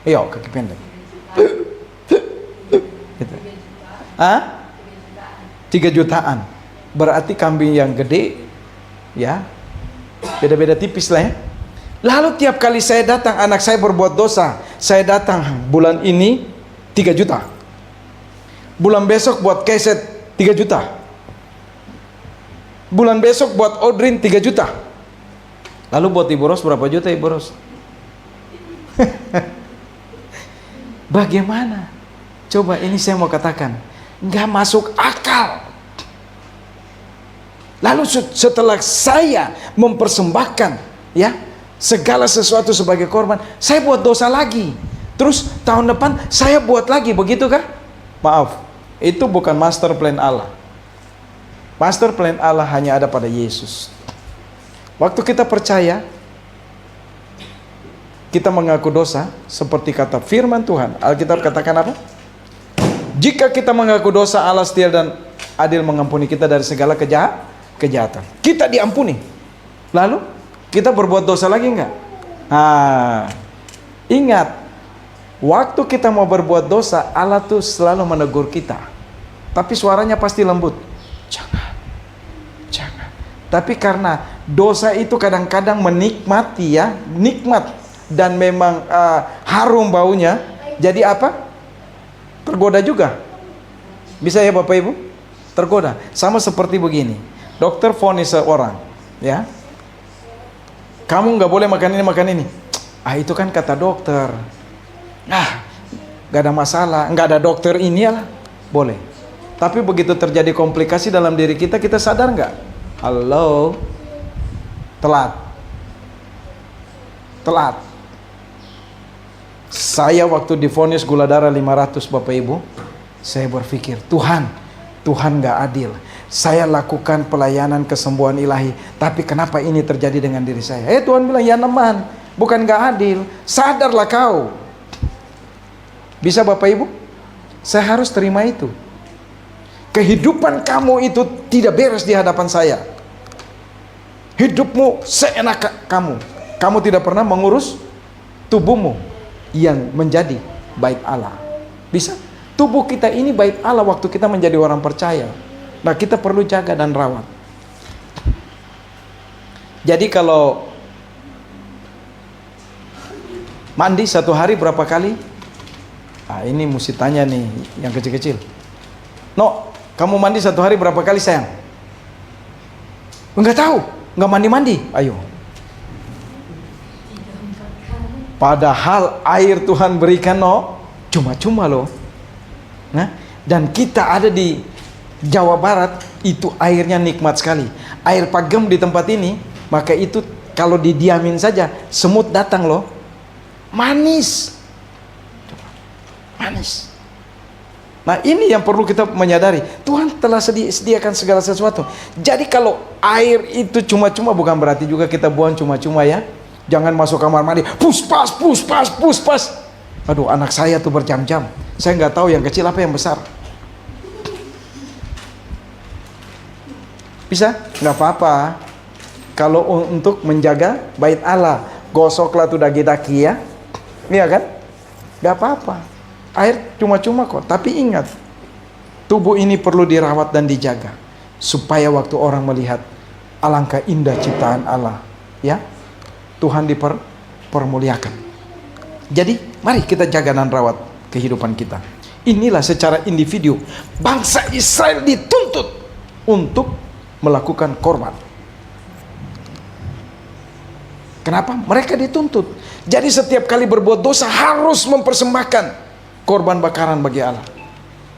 Iya, kaki pendek. Gitu. 3 jutaan. Berarti kambing yang gede ya beda-beda tipis lah ya. Lalu tiap kali saya datang, anak saya berbuat dosa, saya datang bulan ini 3 juta, bulan besok buat keset 3 juta, bulan besok buat Odrin 3 juta. Lalu buat Ibu Ros berapa juta Ibu Ros? Bagaimana? Coba ini saya mau katakan, nggak masuk akal. Lalu setelah saya mempersembahkan ya segala sesuatu sebagai korban, saya buat dosa lagi. Terus tahun depan saya buat lagi, begitu kah? Maaf, itu bukan master plan Allah. Master plan Allah hanya ada pada Yesus. Waktu kita percaya, kita mengaku dosa, seperti kata firman Tuhan. Alkitab katakan apa? Jika kita mengaku dosa, Allah setia dan adil mengampuni kita dari segala kejahatan. Kita diampuni. Lalu kita berbuat dosa lagi enggak? Ingat, waktu kita mau berbuat dosa, Allah tuh selalu menegur kita. Tapi suaranya pasti lembut. Jangan. Tapi karena dosa itu kadang-kadang menikmati ya, nikmat dan memang harum baunya. Jadi apa? Tergoda juga. Bisa ya Bapak Ibu? Tergoda. Sama seperti begini. Dokter vonis seorang, ya. Kamu nggak boleh makan ini. Itu kan kata dokter. Nggak ada masalah. Nggak ada dokter ini lah. Boleh. Tapi begitu terjadi komplikasi dalam diri kita, kita sadar nggak? Halo? Telat. Saya waktu divonis gula darah 500 Bapak Ibu, saya berpikir, Tuhan gak adil. Saya lakukan pelayanan kesembuhan ilahi, tapi kenapa ini terjadi dengan diri saya? Tuhan bilang, ya teman, bukan gak adil. Sadarlah kau. Bisa Bapak Ibu? Saya harus terima itu. Kehidupan kamu itu tidak beres di hadapan saya. Hidupmu seenak kamu. Kamu tidak pernah mengurus tubuhmu yang menjadi bait Allah. Bisa? Tubuh kita ini bait Allah waktu kita menjadi orang percaya. Nah, kita perlu jaga dan rawat. Jadi kalau mandi satu hari berapa kali? Ini mesti tanya nih yang kecil-kecil. No, kamu mandi satu hari berapa kali sayang? Enggak tahu, enggak mandi-mandi. Ayo. Padahal air Tuhan berikan cuma-cuma loh. Nah, dan kita ada di Jawa Barat, itu airnya nikmat sekali. Air pagem di tempat ini, maka itu kalau didiamin saja semut datang loh. Manis. Manis. Nah, ini yang perlu kita menyadari. Tuhan telah sediakan segala sesuatu. Jadi kalau air itu cuma-cuma, bukan berarti juga kita buang cuma-cuma ya. Jangan masuk kamar mandi, puspas. Aduh, anak saya tuh berjam-jam. Saya nggak tahu yang kecil apa yang besar. Bisa? Nggak apa-apa. Kalau untuk menjaga bait Allah, gosoklah tuh daki-daki ya. Iya kan? Nggak apa-apa. Air cuma-cuma kok. Tapi ingat, tubuh ini perlu dirawat dan dijaga, supaya waktu orang melihat alangkah indah ciptaan Allah, ya, Tuhan dipermuliakan. Jadi mari kita jaga dan rawat kehidupan kita. Inilah secara individu bangsa Israel dituntut untuk melakukan korban. Kenapa? Mereka dituntut. Jadi setiap kali berbuat dosa harus mempersembahkan korban bakaran bagi Allah.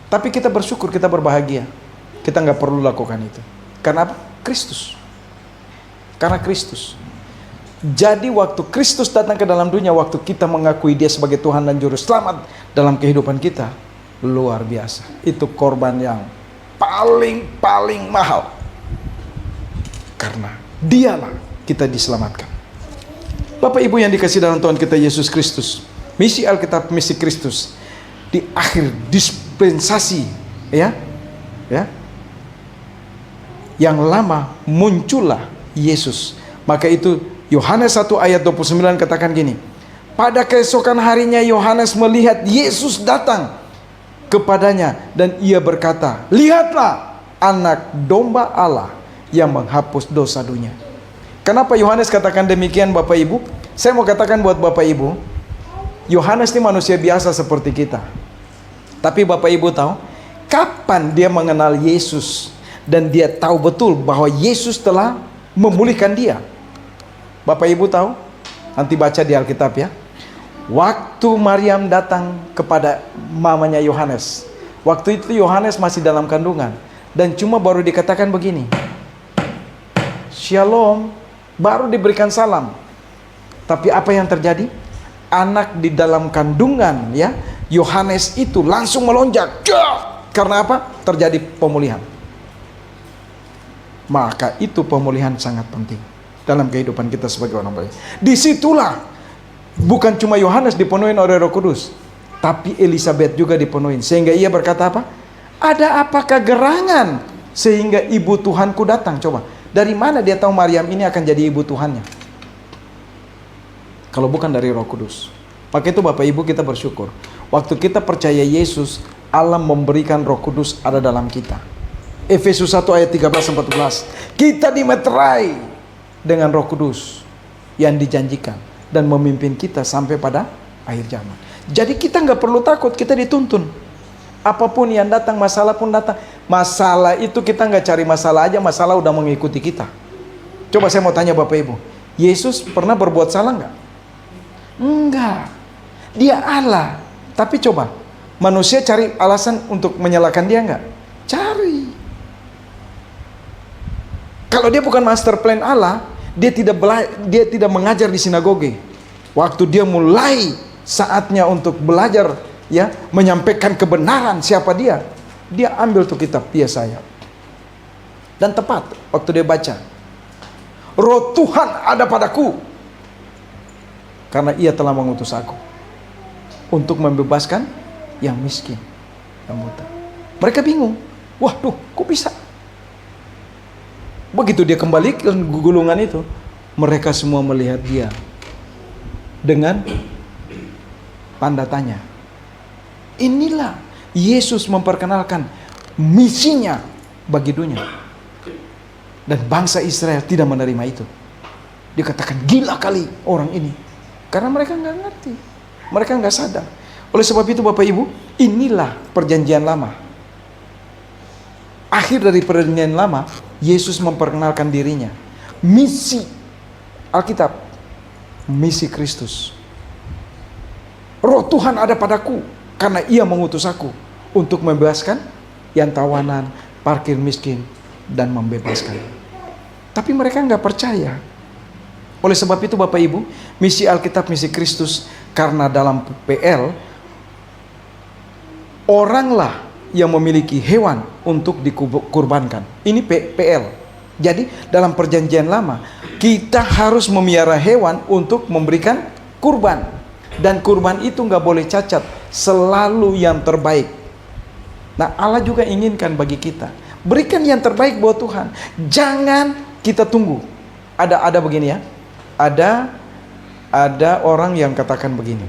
Tapi kita bersyukur, kita berbahagia. Kita nggak perlu lakukan itu. Karena apa? Kristus. Karena Kristus. Jadi waktu Kristus datang ke dalam dunia, waktu kita mengakui Dia sebagai Tuhan dan Juru Selamat dalam kehidupan kita, luar biasa. Itu korban yang paling mahal. Karena Dialah kita diselamatkan. Bapak Ibu yang dikasihi dalam Tuhan kita Yesus Kristus, misi Alkitab, misi Kristus di akhir dispensasi ya yang lama muncullah Yesus. Maka itu Yohanes 1 ayat 29 katakan gini, pada keesokan harinya Yohanes melihat Yesus datang kepadanya dan ia berkata, lihatlah anak domba Allah yang menghapus dosa dunia. Kenapa Yohanes katakan demikian Bapak Ibu? Saya mau katakan buat Bapak Ibu, Yohanes ini manusia biasa seperti kita. Tapi Bapak Ibu tahu, kapan dia mengenal Yesus dan dia tahu betul bahwa Yesus telah memulihkan dia? Bapak Ibu tahu? Nanti baca di Alkitab ya. Waktu Maryam datang kepada mamanya Yohanes, waktu itu Yohanes masih dalam kandungan dan cuma baru dikatakan begini, Shalom, baru diberikan salam. Tapi apa yang terjadi? Anak di dalam kandungan ya Yohanes itu langsung melonjak. Karena apa? Terjadi pemulihan. Maka itu pemulihan sangat penting dalam kehidupan kita sebagai orang baik. Disitulah bukan cuma Yohanes dipenuhi oleh Roh Kudus, tapi Elizabeth juga dipenuhi. Sehingga ia berkata apa? Ada apakah gerangan sehingga ibu Tuhanku datang? Coba, dari mana dia tahu Maryam ini akan jadi ibu Tuhannya? Kalau bukan dari Roh Kudus. Maka itu Bapak Ibu kita bersyukur. Waktu kita percaya Yesus, Allah memberikan Roh Kudus ada dalam kita. Efesus 1 ayat 13-14. Kita dimeterai dengan Roh Kudus yang dijanjikan dan memimpin kita sampai pada akhir zaman. Jadi kita nggak perlu takut, kita dituntun. Apapun yang datang, masalah pun datang. Masalah itu kita nggak cari masalah aja, masalah udah mengikuti kita. Coba saya mau tanya Bapak Ibu, Yesus pernah berbuat salah nggak? Enggak. Dia Allah. Tapi coba, manusia cari alasan untuk menyalahkan dia nggak? Cari. Kalau dia bukan master plan Allah, dia tidak mengajar di sinagoge. Waktu dia mulai saatnya untuk belajar ya, menyampaikan kebenaran siapa dia ambil tuh kitab Yesaya. Dan tepat waktu dia baca, Roh Tuhan ada padaku, karena Ia telah mengutus aku untuk membebaskan yang miskin, yang buta. Mereka bingung. Waduh, kok bisa? Begitu dia kembali ke gulungan itu, mereka semua melihat dia dengan tanda tanya. Inilah Yesus memperkenalkan misinya bagi dunia. Dan bangsa Israel tidak menerima itu. Dia katakan, gila kali orang ini. Karena mereka nggak ngerti, mereka nggak sadar. Oleh sebab itu Bapak Ibu, inilah perjanjian lama. Akhir dari perjanjian lama, Yesus memperkenalkan dirinya. Misi Alkitab, misi Kristus. Roh Tuhan ada padaku, karena Ia mengutus aku untuk membebaskan yang tawanan, parkir miskin, dan membebaskan. Tapi mereka nggak percaya. Oleh sebab itu Bapak Ibu, misi Alkitab, misi Kristus, karena dalam PL, oranglah yang memiliki hewan untuk dikurbankan. Ini PL. Jadi dalam perjanjian lama, kita harus memelihara hewan untuk memberikan kurban. Dan kurban itu nggak boleh cacat, selalu yang terbaik. Nah, Allah juga inginkan bagi kita, berikan yang terbaik buat Tuhan. Jangan kita tunggu. Ada begini ya. Ada orang yang katakan begini.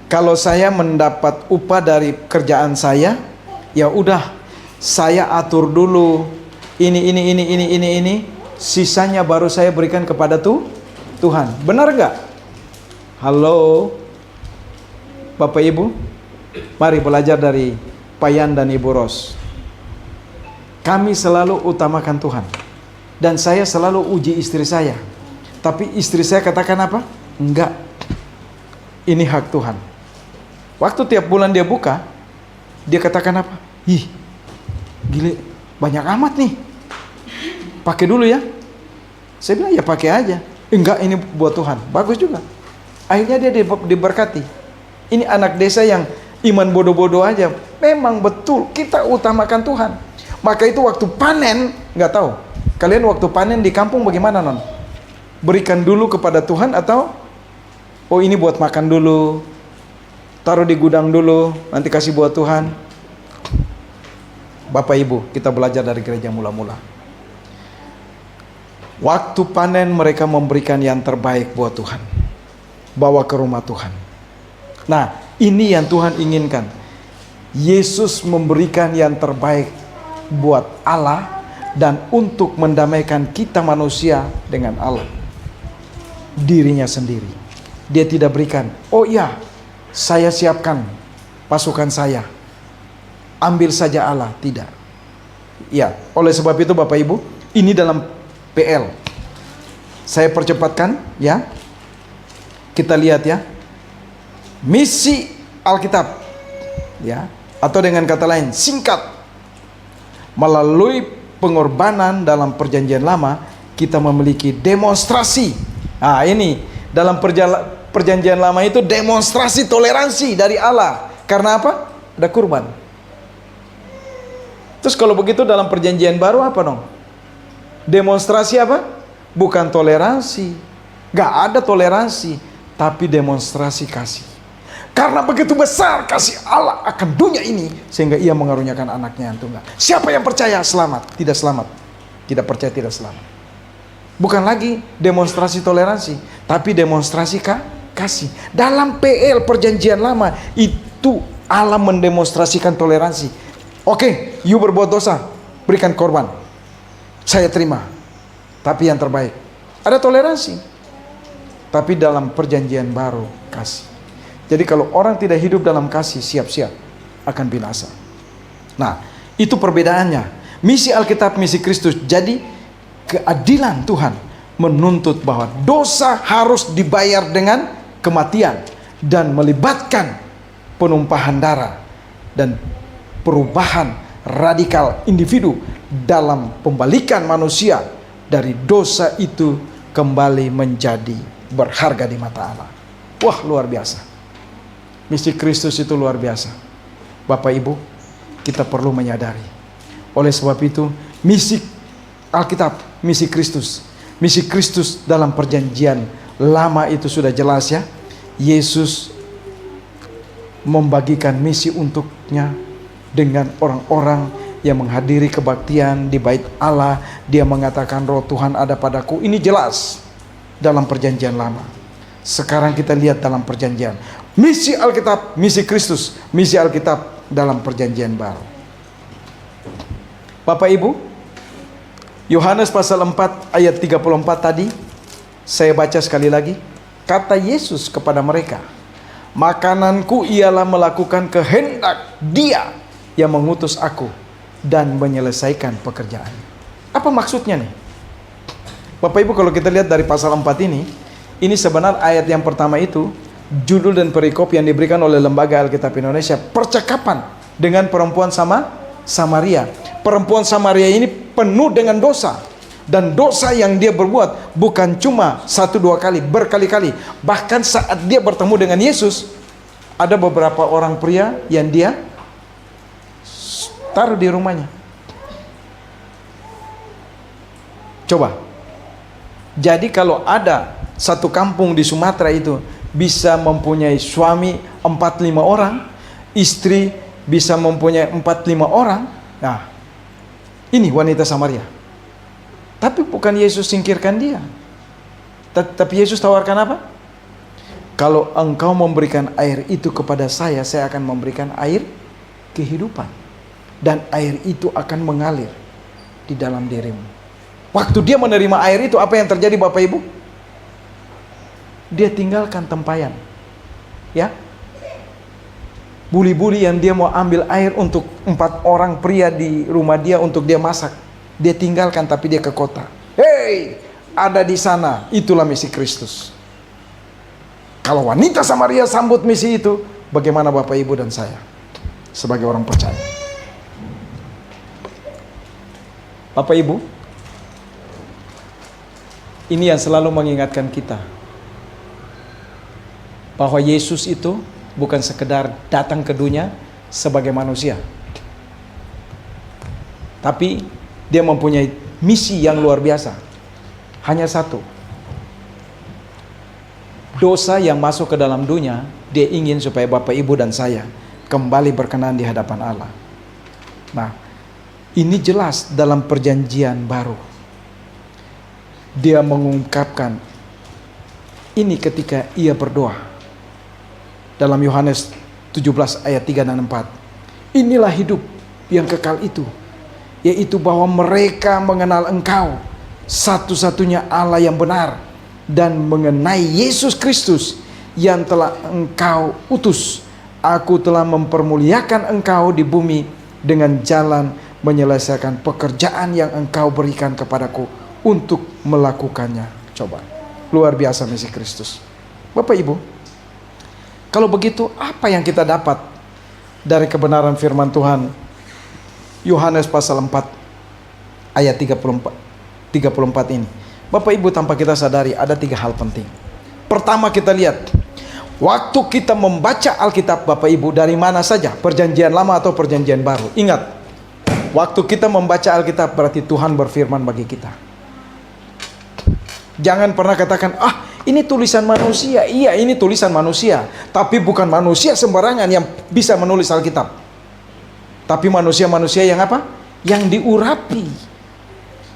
Kalau saya mendapat upah dari kerjaan saya, ya udah saya atur dulu ini, sisanya baru saya berikan kepada Tuhan. Benar nggak? Halo, Bapak Ibu, mari belajar dari Payan dan Ibu Ros. Kami selalu utamakan Tuhan, dan saya selalu uji istri saya. Tapi istri saya katakan apa? Enggak, ini hak Tuhan. Waktu tiap bulan dia buka, dia katakan apa? Ih, gile, banyak amat nih. Pakai dulu ya. Saya bilang ya pakai aja. Enggak, ini buat Tuhan. Bagus juga. Akhirnya dia diberkati. Ini anak desa yang iman bodoh-bodoh aja. Memang betul kita utamakan Tuhan. Maka itu waktu panen, nggak tahu. Kalian waktu panen di kampung bagaimana, non? Berikan dulu kepada Tuhan atau ini buat makan dulu, taruh di gudang dulu, nanti kasih buat Tuhan. Bapak Ibu, kita belajar dari gereja mula-mula. Waktu panen mereka memberikan yang terbaik buat Tuhan, bawa ke rumah Tuhan. Nah, ini yang Tuhan inginkan. Yesus memberikan yang terbaik buat Allah dan untuk mendamaikan kita manusia dengan Allah, dirinya sendiri. Dia tidak berikan, oh iya, saya siapkan pasukan saya, ambil saja Allah. Tidak. Ya, oleh sebab itu Bapak Ibu, ini dalam PL. Saya percepatkan ya. Kita lihat ya. Misi Alkitab ya, atau dengan kata lain singkat, melalui pengorbanan dalam perjanjian lama kita memiliki demonstrasi. Nah, ini dalam perjanjian lama itu demonstrasi toleransi dari Allah. Karena apa? Ada kurban. Terus kalau begitu dalam perjanjian baru apa dong? Demonstrasi apa? Bukan toleransi. Gak ada toleransi, tapi demonstrasi kasih. Karena begitu besar kasih Allah akan dunia ini, sehingga Ia mengaruniakan anaknya yang tunggal. Siapa yang percaya selamat, tidak selamat. Tidak percaya tidak selamat. Bukan lagi demonstrasi toleransi, tapi demonstrasi kasih. Dalam PL perjanjian lama itu Allah mendemonstrasikan toleransi. Oke, you berbuat dosa, berikan korban, saya terima, tapi yang terbaik. Ada toleransi, tapi dalam perjanjian baru kasih. Jadi kalau orang tidak hidup dalam kasih, siap-siap akan binasa. Nah, itu perbedaannya. Misi Alkitab, misi Kristus. Jadi keadilan Tuhan menuntut bahwa dosa harus dibayar dengan kematian dan melibatkan penumpahan darah dan perubahan radikal individu dalam pembalikan manusia dari dosa itu kembali menjadi berharga di mata Allah. Wah, luar biasa. Misi Kristus itu luar biasa. Bapak Ibu, kita perlu menyadari Oleh sebab itu, misi Alkitab, misi Kristus dalam perjanjian lama itu sudah jelas ya. Yesus membagikan misi untuknya dengan orang-orang yang menghadiri kebaktian di bait Allah. Dia mengatakan roh Tuhan ada padaku. Ini jelas dalam perjanjian lama. Sekarang kita lihat dalam perjanjian. Misi Alkitab, misi Kristus, misi Alkitab dalam perjanjian baru. Bapak Ibu, Yohanes pasal 4 ayat 34 tadi, saya baca sekali lagi. Kata Yesus kepada mereka, makananku ialah melakukan kehendak Dia yang mengutus aku dan menyelesaikan pekerjaan. Apa maksudnya nih? Bapak Ibu, kalau kita lihat dari pasal 4 ini sebenarnya ayat yang pertama itu, judul dan perikop yang diberikan oleh Lembaga Alkitab Indonesia, percakapan dengan perempuan Samaria. Perempuan Samaria ini penuh dengan dosa. Dan dosa yang dia berbuat bukan cuma 1-2 kali, berkali-kali. Bahkan saat dia bertemu dengan Yesus, ada beberapa orang pria yang dia taruh di rumahnya. Coba. Jadi kalau ada satu kampung di Sumatera itu bisa mempunyai suami 4-5 orang, istri bisa mempunyai 4-5 orang. Nah, ini wanita Samaria. Tapi bukan Yesus singkirkan dia. Tapi Yesus tawarkan apa? Kalau engkau memberikan air itu kepada saya akan memberikan air kehidupan. Dan air itu akan mengalir di dalam dirimu. Waktu dia menerima air itu, apa yang terjadi Bapak Ibu? Dia tinggalkan tempayan. Ya. Buli-buli yang dia mau ambil air untuk 4 orang pria di rumah dia untuk dia masak. Dia tinggalkan, tapi dia ke kota. Hei, ada di sana. Itulah misi Kristus. Kalau wanita Samaria sambut misi itu, bagaimana Bapak Ibu dan saya sebagai orang percaya? Bapak Ibu, ini yang selalu mengingatkan kita bahwa Yesus itu bukan sekedar datang ke dunia sebagai manusia, tapi dia mempunyai misi yang luar biasa. Hanya satu. Dosa yang masuk ke dalam dunia, dia ingin supaya Bapak Ibu dan saya kembali berkenan di hadapan Allah. Nah, ini jelas dalam perjanjian baru. Dia mengungkapkan ini ketika ia berdoa. Dalam Yohanes 17 ayat 3 dan 4. Inilah hidup yang kekal itu, yaitu bahwa mereka mengenal Engkau, satu-satunya Allah yang benar, dan mengenai Yesus Kristus yang telah Engkau utus. Aku telah mempermuliakan Engkau di bumi dengan jalan menyelesaikan pekerjaan yang Engkau berikan kepadaku untuk melakukannya. Coba, luar biasa misi Kristus. Bapak Ibu, kalau begitu apa yang kita dapat dari kebenaran firman Tuhan? Yohanes pasal 4 ayat 34 ini. Bapak Ibu, tanpa kita sadari ada 3 hal penting. Pertama, kita lihat waktu kita membaca Alkitab Bapak Ibu, dari mana saja, perjanjian lama atau perjanjian baru. Ingat, waktu kita membaca Alkitab berarti Tuhan berfirman bagi kita. Jangan pernah katakan, ini tulisan manusia. Iya, ini tulisan manusia, tapi bukan manusia sembarangan yang bisa menulis Alkitab. Tapi manusia-manusia yang apa? Yang diurapi,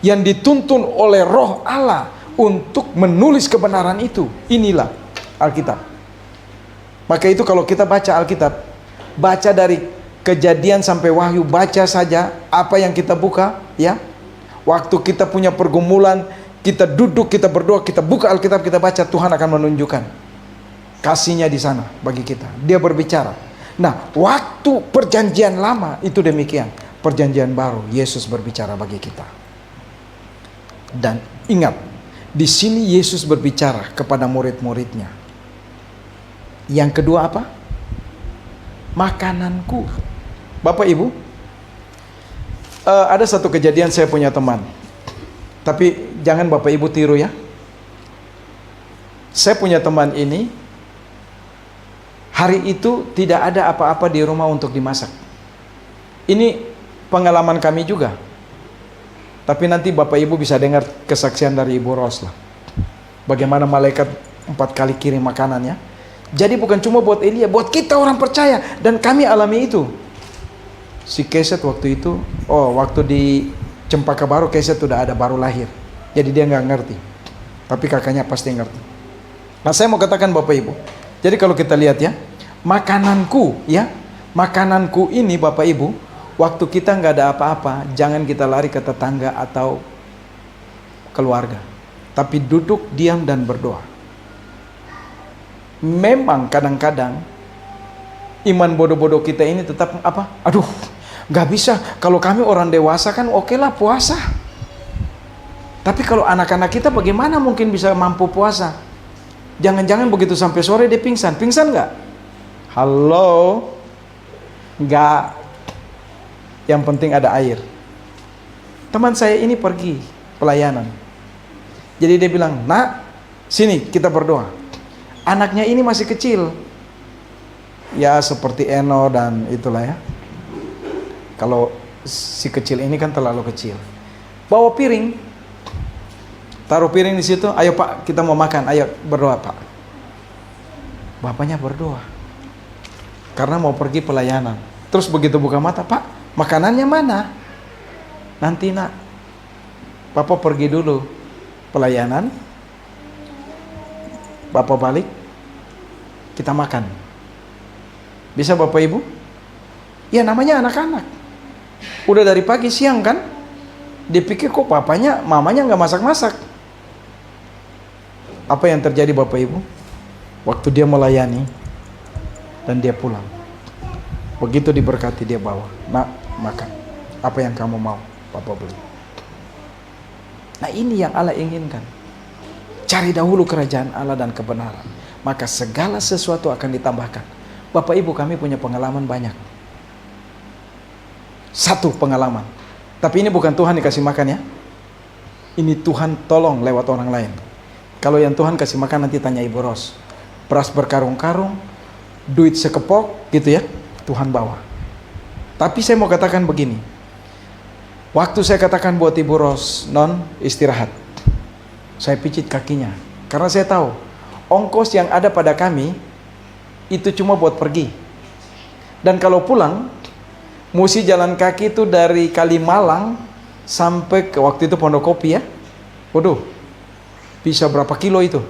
yang dituntun oleh Roh Allah untuk menulis kebenaran itu. Inilah Alkitab. Maka itu kalau kita baca Alkitab, baca dari Kejadian sampai Wahyu, baca saja apa yang kita buka, ya. Waktu kita punya pergumulan, kita duduk, kita berdoa, kita buka Alkitab, kita baca, Tuhan akan menunjukkan kasih-Nya di sana bagi kita. Dia berbicara. Nah, waktu perjanjian lama itu demikian. Perjanjian baru, Yesus berbicara bagi kita. Dan ingat, di sini Yesus berbicara kepada murid-muridnya. Yang kedua apa? Makananku. Bapak Ibu, ada satu kejadian, saya punya teman. Tapi jangan Bapak Ibu tiru ya. Saya punya teman ini, hari itu tidak ada apa-apa di rumah untuk dimasak. Ini pengalaman kami juga. Tapi nanti Bapak Ibu bisa dengar kesaksian dari Ibu Ros lah. Bagaimana malaikat 4 kali kirim makanannya. Jadi bukan cuma buat Elia, buat kita orang percaya. Dan kami alami itu. Si Keset waktu itu, waktu di Cempaka Baru, Keset sudah ada baru lahir. Jadi dia nggak ngerti. Tapi kakaknya pasti ngerti. Nah, saya mau katakan Bapak Ibu. Jadi kalau kita lihat ya, makananku ini Bapak Ibu, waktu kita nggak ada apa-apa, jangan kita lari ke tetangga atau keluarga. Tapi duduk, diam, dan berdoa. Memang kadang-kadang iman bodoh-bodoh kita ini tetap apa? Aduh, nggak bisa. Kalau kami orang dewasa kan oke lah puasa. Tapi kalau anak-anak kita bagaimana mungkin bisa mampu puasa? Jangan-jangan begitu sampai sore dia pingsan. Pingsan nggak? Halo? Nggak. Yang penting ada air. Teman saya ini pergi pelayanan. Jadi dia bilang, "Nak, sini kita berdoa." Anaknya ini masih kecil. Ya seperti Eno dan itulah ya. Kalau si kecil ini kan terlalu kecil. Bawa piring. Taruh piring di situ, "Ayo Pak, kita mau makan. Ayo berdoa, Pak." Bapaknya berdoa. Karena mau pergi pelayanan. Terus begitu buka mata, "Pak, makanannya mana?" "Nanti Nak. Papa pergi dulu pelayanan. Bapak balik, kita makan." Bisa Bapak Ibu? Ya namanya anak-anak. Udah dari pagi siang kan? Dia pikir kok mamanya nggak masak-masak. Apa yang terjadi Bapak Ibu? Waktu dia melayani dan dia pulang. Begitu diberkati dia bawa, "Nak, makan. Apa yang kamu mau, Papa beli." Nah ini yang Allah inginkan. Cari dahulu kerajaan Allah dan kebenaran, maka segala sesuatu akan ditambahkan. Bapak Ibu, kami punya pengalaman banyak. Satu pengalaman. Tapi ini bukan Tuhan dikasih makan ya. Ini Tuhan tolong lewat orang lain. Kalau yang Tuhan kasih makan nanti tanya Ibu Ros. Beras berkarung-karung, duit sekepok gitu ya, Tuhan bawa. Tapi saya mau katakan begini. Waktu saya katakan buat Ibu Ros, "Non, istirahat." Saya pijit kakinya. Karena saya tahu, ongkos yang ada pada kami, itu cuma buat pergi. Dan kalau pulang, mesti jalan kaki itu dari Kalimalang sampai ke waktu itu Pondokopi ya. Waduh, bisa berapa kilo itu.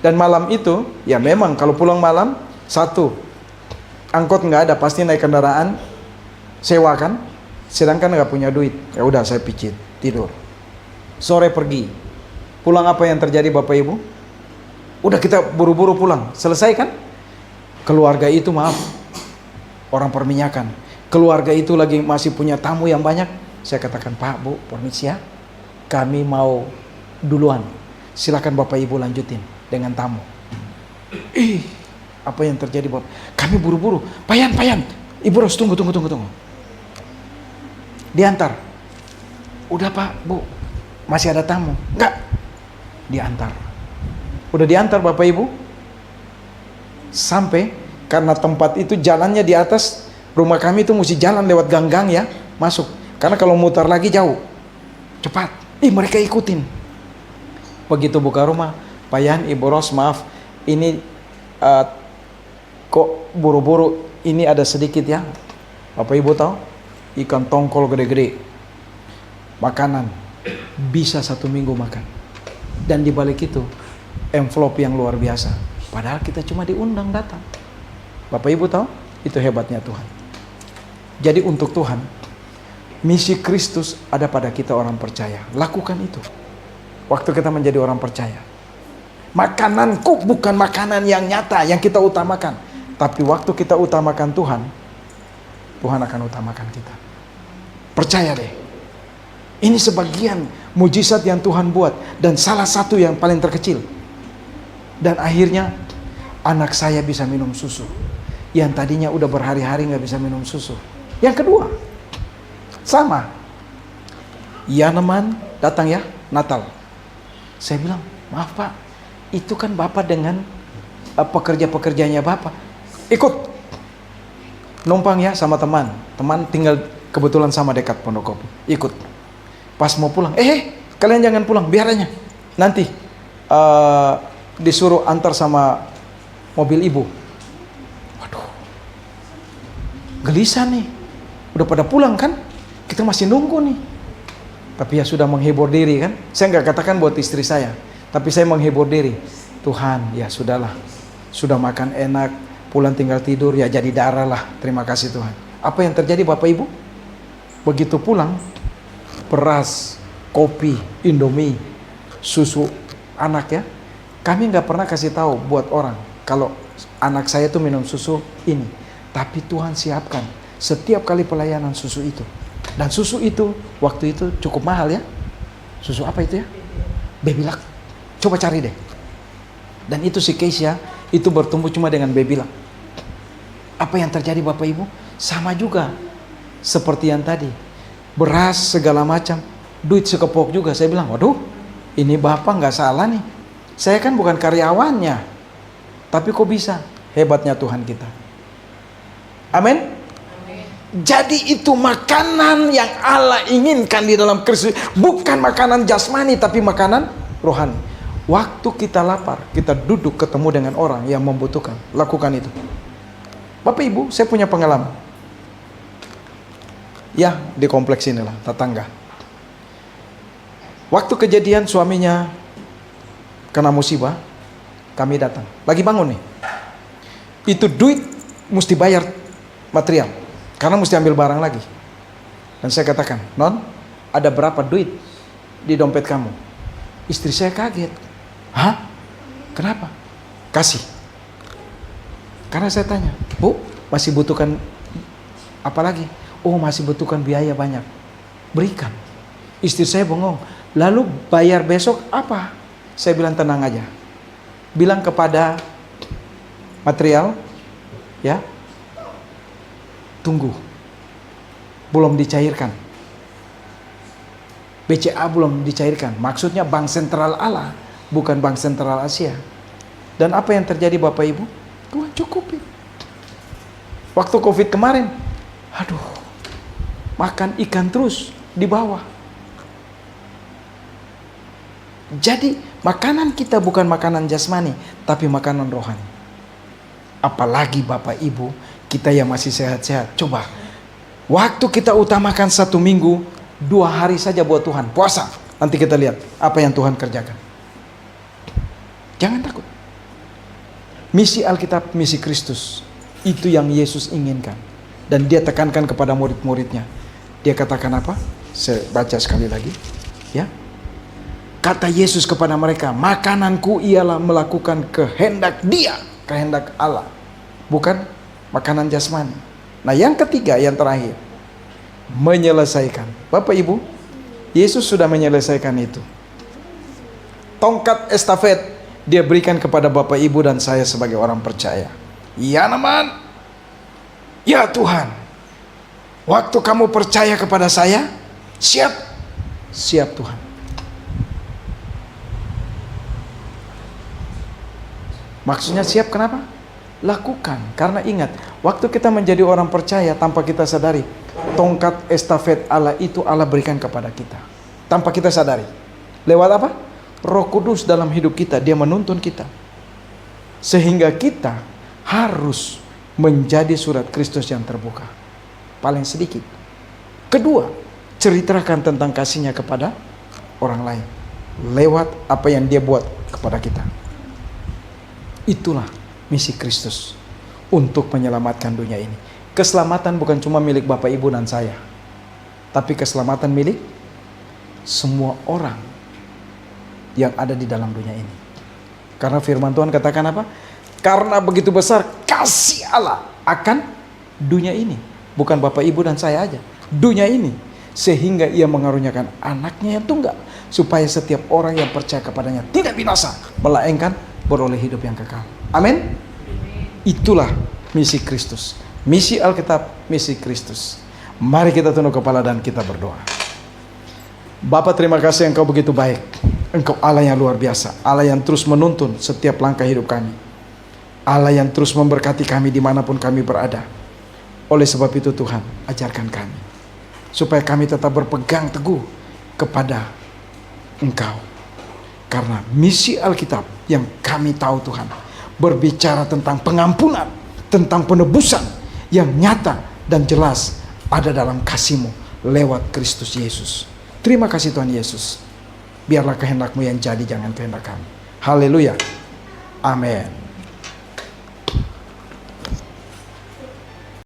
Dan malam itu, ya memang kalau pulang malam, satu, angkot nggak ada, pasti naik kendaraan sewa kan. Sedangkan nggak punya duit. Ya udah saya pijit, tidur. Sore pergi. Pulang apa yang terjadi Bapak Ibu? Udah kita buru-buru pulang. Selesai kan? Keluarga itu maaf, orang perminyakan. Keluarga itu lagi masih punya tamu yang banyak. Saya katakan, "Pak, Bu, permisi ya. Kami mau duluan. Silakan Bapak Ibu lanjutin dengan tamu." Apa yang terjadi Bapak? Kami buru-buru. Payan. Ibu Ros, tunggu. Diantar. "Udah Pak, Bu, masih ada tamu." "Enggak." Diantar. Udah diantar Bapak Ibu. Sampai, karena tempat itu jalannya di atas rumah kami itu mesti jalan lewat gang-gang ya, masuk. Karena kalau mutar lagi jauh. Cepat. Mereka ikutin. Begitu buka rumah, "Payan, Ibu Ros, maaf. Ini kok buru-buru, ini ada sedikit ya." Bapak Ibu tahu? Ikan tongkol gede-gede. Makanan. Bisa 1 minggu makan. Dan di balik itu, envelope yang luar biasa. Padahal kita cuma diundang datang. Bapak Ibu tahu? Itu hebatnya Tuhan. Jadi untuk Tuhan, misi Kristus ada pada kita orang percaya. Lakukan itu. Waktu kita menjadi orang percaya. Makananku bukan makanan yang nyata, yang kita utamakan. Tapi waktu kita utamakan Tuhan, Tuhan akan utamakan kita. Percaya deh. Ini sebagian mujizat yang Tuhan buat. Dan salah satu yang paling terkecil. Dan akhirnya anak saya bisa minum susu. Yang tadinya udah berhari-hari gak bisa minum susu. Yang kedua, sama. Yaneman datang ya, Natal. Saya bilang, "Maaf Pak, itu kan Bapak dengan pekerja-pekerjanya Bapak. Ikut. Numpang ya sama teman. Teman tinggal Kebetulan sama dekat Pondok Kopi. Ikut. Pas mau pulang, kalian jangan pulang, biar aja. Nanti disuruh antar sama mobil ibu. Waduh, gelisah nih. Udah pada pulang kan? Kita masih nunggu nih. Tapi ya sudah menghibur diri kan. Saya nggak katakan buat istri saya, tapi saya menghibur diri. Tuhan, ya sudahlah. Sudah makan enak, pulang tinggal tidur, ya jadi darah lah. Terima kasih Tuhan. Apa yang terjadi Bapak Ibu? Begitu pulang, beras, kopi, Indomie, susu anak ya. Kami nggak pernah kasih tahu buat orang kalau anak saya tuh minum susu ini. Tapi Tuhan siapkan setiap kali pelayanan susu itu. Dan susu itu waktu itu cukup mahal ya. Susu apa itu ya? Babyluck. Coba cari deh. Dan itu si Keisha itu bertumbuh cuma dengan Babyluck. Apa yang terjadi Bapak Ibu? Sama juga seperti yang tadi. Beras segala macam, duit sekepok juga. Saya bilang, waduh, ini Bapak nggak salah nih. Saya kan bukan karyawannya. Tapi kok bisa? Hebatnya Tuhan kita. Amin. Jadi itu makanan yang Allah inginkan di dalam Kristus. Bukan makanan jasmani, tapi makanan rohani. Waktu kita lapar, kita duduk ketemu dengan orang yang membutuhkan. Lakukan itu. Bapak Ibu, saya punya pengalaman. Ya, di kompleks inilah, tetangga. Waktu kejadian suaminya kena musibah, kami datang. Lagi bangun nih. Itu duit mesti bayar material. Karena mesti ambil barang lagi. Dan saya katakan, Non, ada berapa duit di dompet kamu? Istri saya kaget. Hah? Kenapa? Kasih. Karena saya tanya, Bu, masih butuhkan apa lagi? Oh, masih butuhkan biaya banyak. Berikan. Istri saya bengong. Lalu bayar besok apa? Saya bilang tenang aja. Bilang kepada material, ya, tunggu, belum dicairkan. BCA belum dicairkan. Maksudnya Bank Sentral Allah, bukan Bank Sentral Asia. Dan apa yang terjadi Bapak Ibu? Tuhan cukupin. Waktu Covid kemarin, aduh, makan ikan terus di bawah. Jadi makanan kita bukan makanan jasmani, tapi makanan rohani. Apalagi Bapak Ibu, kita yang masih sehat-sehat. Coba, waktu kita utamakan 1 minggu, 2 hari saja buat Tuhan, puasa. Nanti kita lihat apa yang Tuhan kerjakan. Jangan takut. Misi Alkitab, misi Kristus, itu yang Yesus inginkan. Dan dia tekankan kepada murid-muridnya. Dia katakan apa? Saya baca sekali lagi. Ya. Kata Yesus kepada mereka, makananku ialah melakukan kehendak Dia, kehendak Allah. Bukan makanan jasmani. Nah, yang ketiga, yang terakhir, menyelesaikan. Bapak Ibu, Yesus sudah menyelesaikan itu. Tongkat estafet dia berikan kepada Bapak Ibu dan saya sebagai orang percaya. Ya Naman, ya Tuhan, waktu kamu percaya kepada saya, siap, siap Tuhan. Maksudnya siap kenapa? Lakukan. Karena ingat, waktu kita menjadi orang percaya tanpa kita sadari, tongkat estafet Allah itu Allah berikan kepada kita. Tanpa kita sadari. Lewat apa? Roh Kudus dalam hidup kita, dia menuntun kita. Sehingga kita harus menjadi surat Kristus yang terbuka. Paling sedikit. Kedua, ceritakan tentang kasihnya kepada orang lain. Lewat apa yang dia buat kepada kita. Itulah misi Kristus untuk menyelamatkan dunia ini. Keselamatan bukan cuma milik Bapak Ibu dan saya, tapi keselamatan milik semua orang yang ada di dalam dunia ini. Karena firman Tuhan katakan apa? Karena begitu besar kasih Allah akan dunia ini. Bukan Bapak Ibu dan saya aja, dunia ini. Sehingga ia mengaruniakan anaknya yang tunggal, supaya setiap orang yang percaya kepadanya tidak binasa, melainkan beroleh hidup yang kekal. Amin. Itulah misi Kristus. Misi Alkitab, misi Kristus. Mari kita tunduk kepala dan kita berdoa. Bapa, terima kasih Engkau begitu baik. Engkau Allah yang luar biasa, Allah yang terus menuntun setiap langkah hidup kami, Allah yang terus memberkati kami dimanapun kami berada. Oleh sebab itu Tuhan, ajarkan kami supaya kami tetap berpegang teguh kepada Engkau. Karena misi Alkitab yang kami tahu Tuhan, berbicara tentang pengampunan, tentang penebusan yang nyata dan jelas ada dalam kasih-Mu lewat Kristus Yesus. Terima kasih Tuhan Yesus. Biarlah kehendak-Mu yang jadi, jangan kehendak kami. Haleluya. Amin.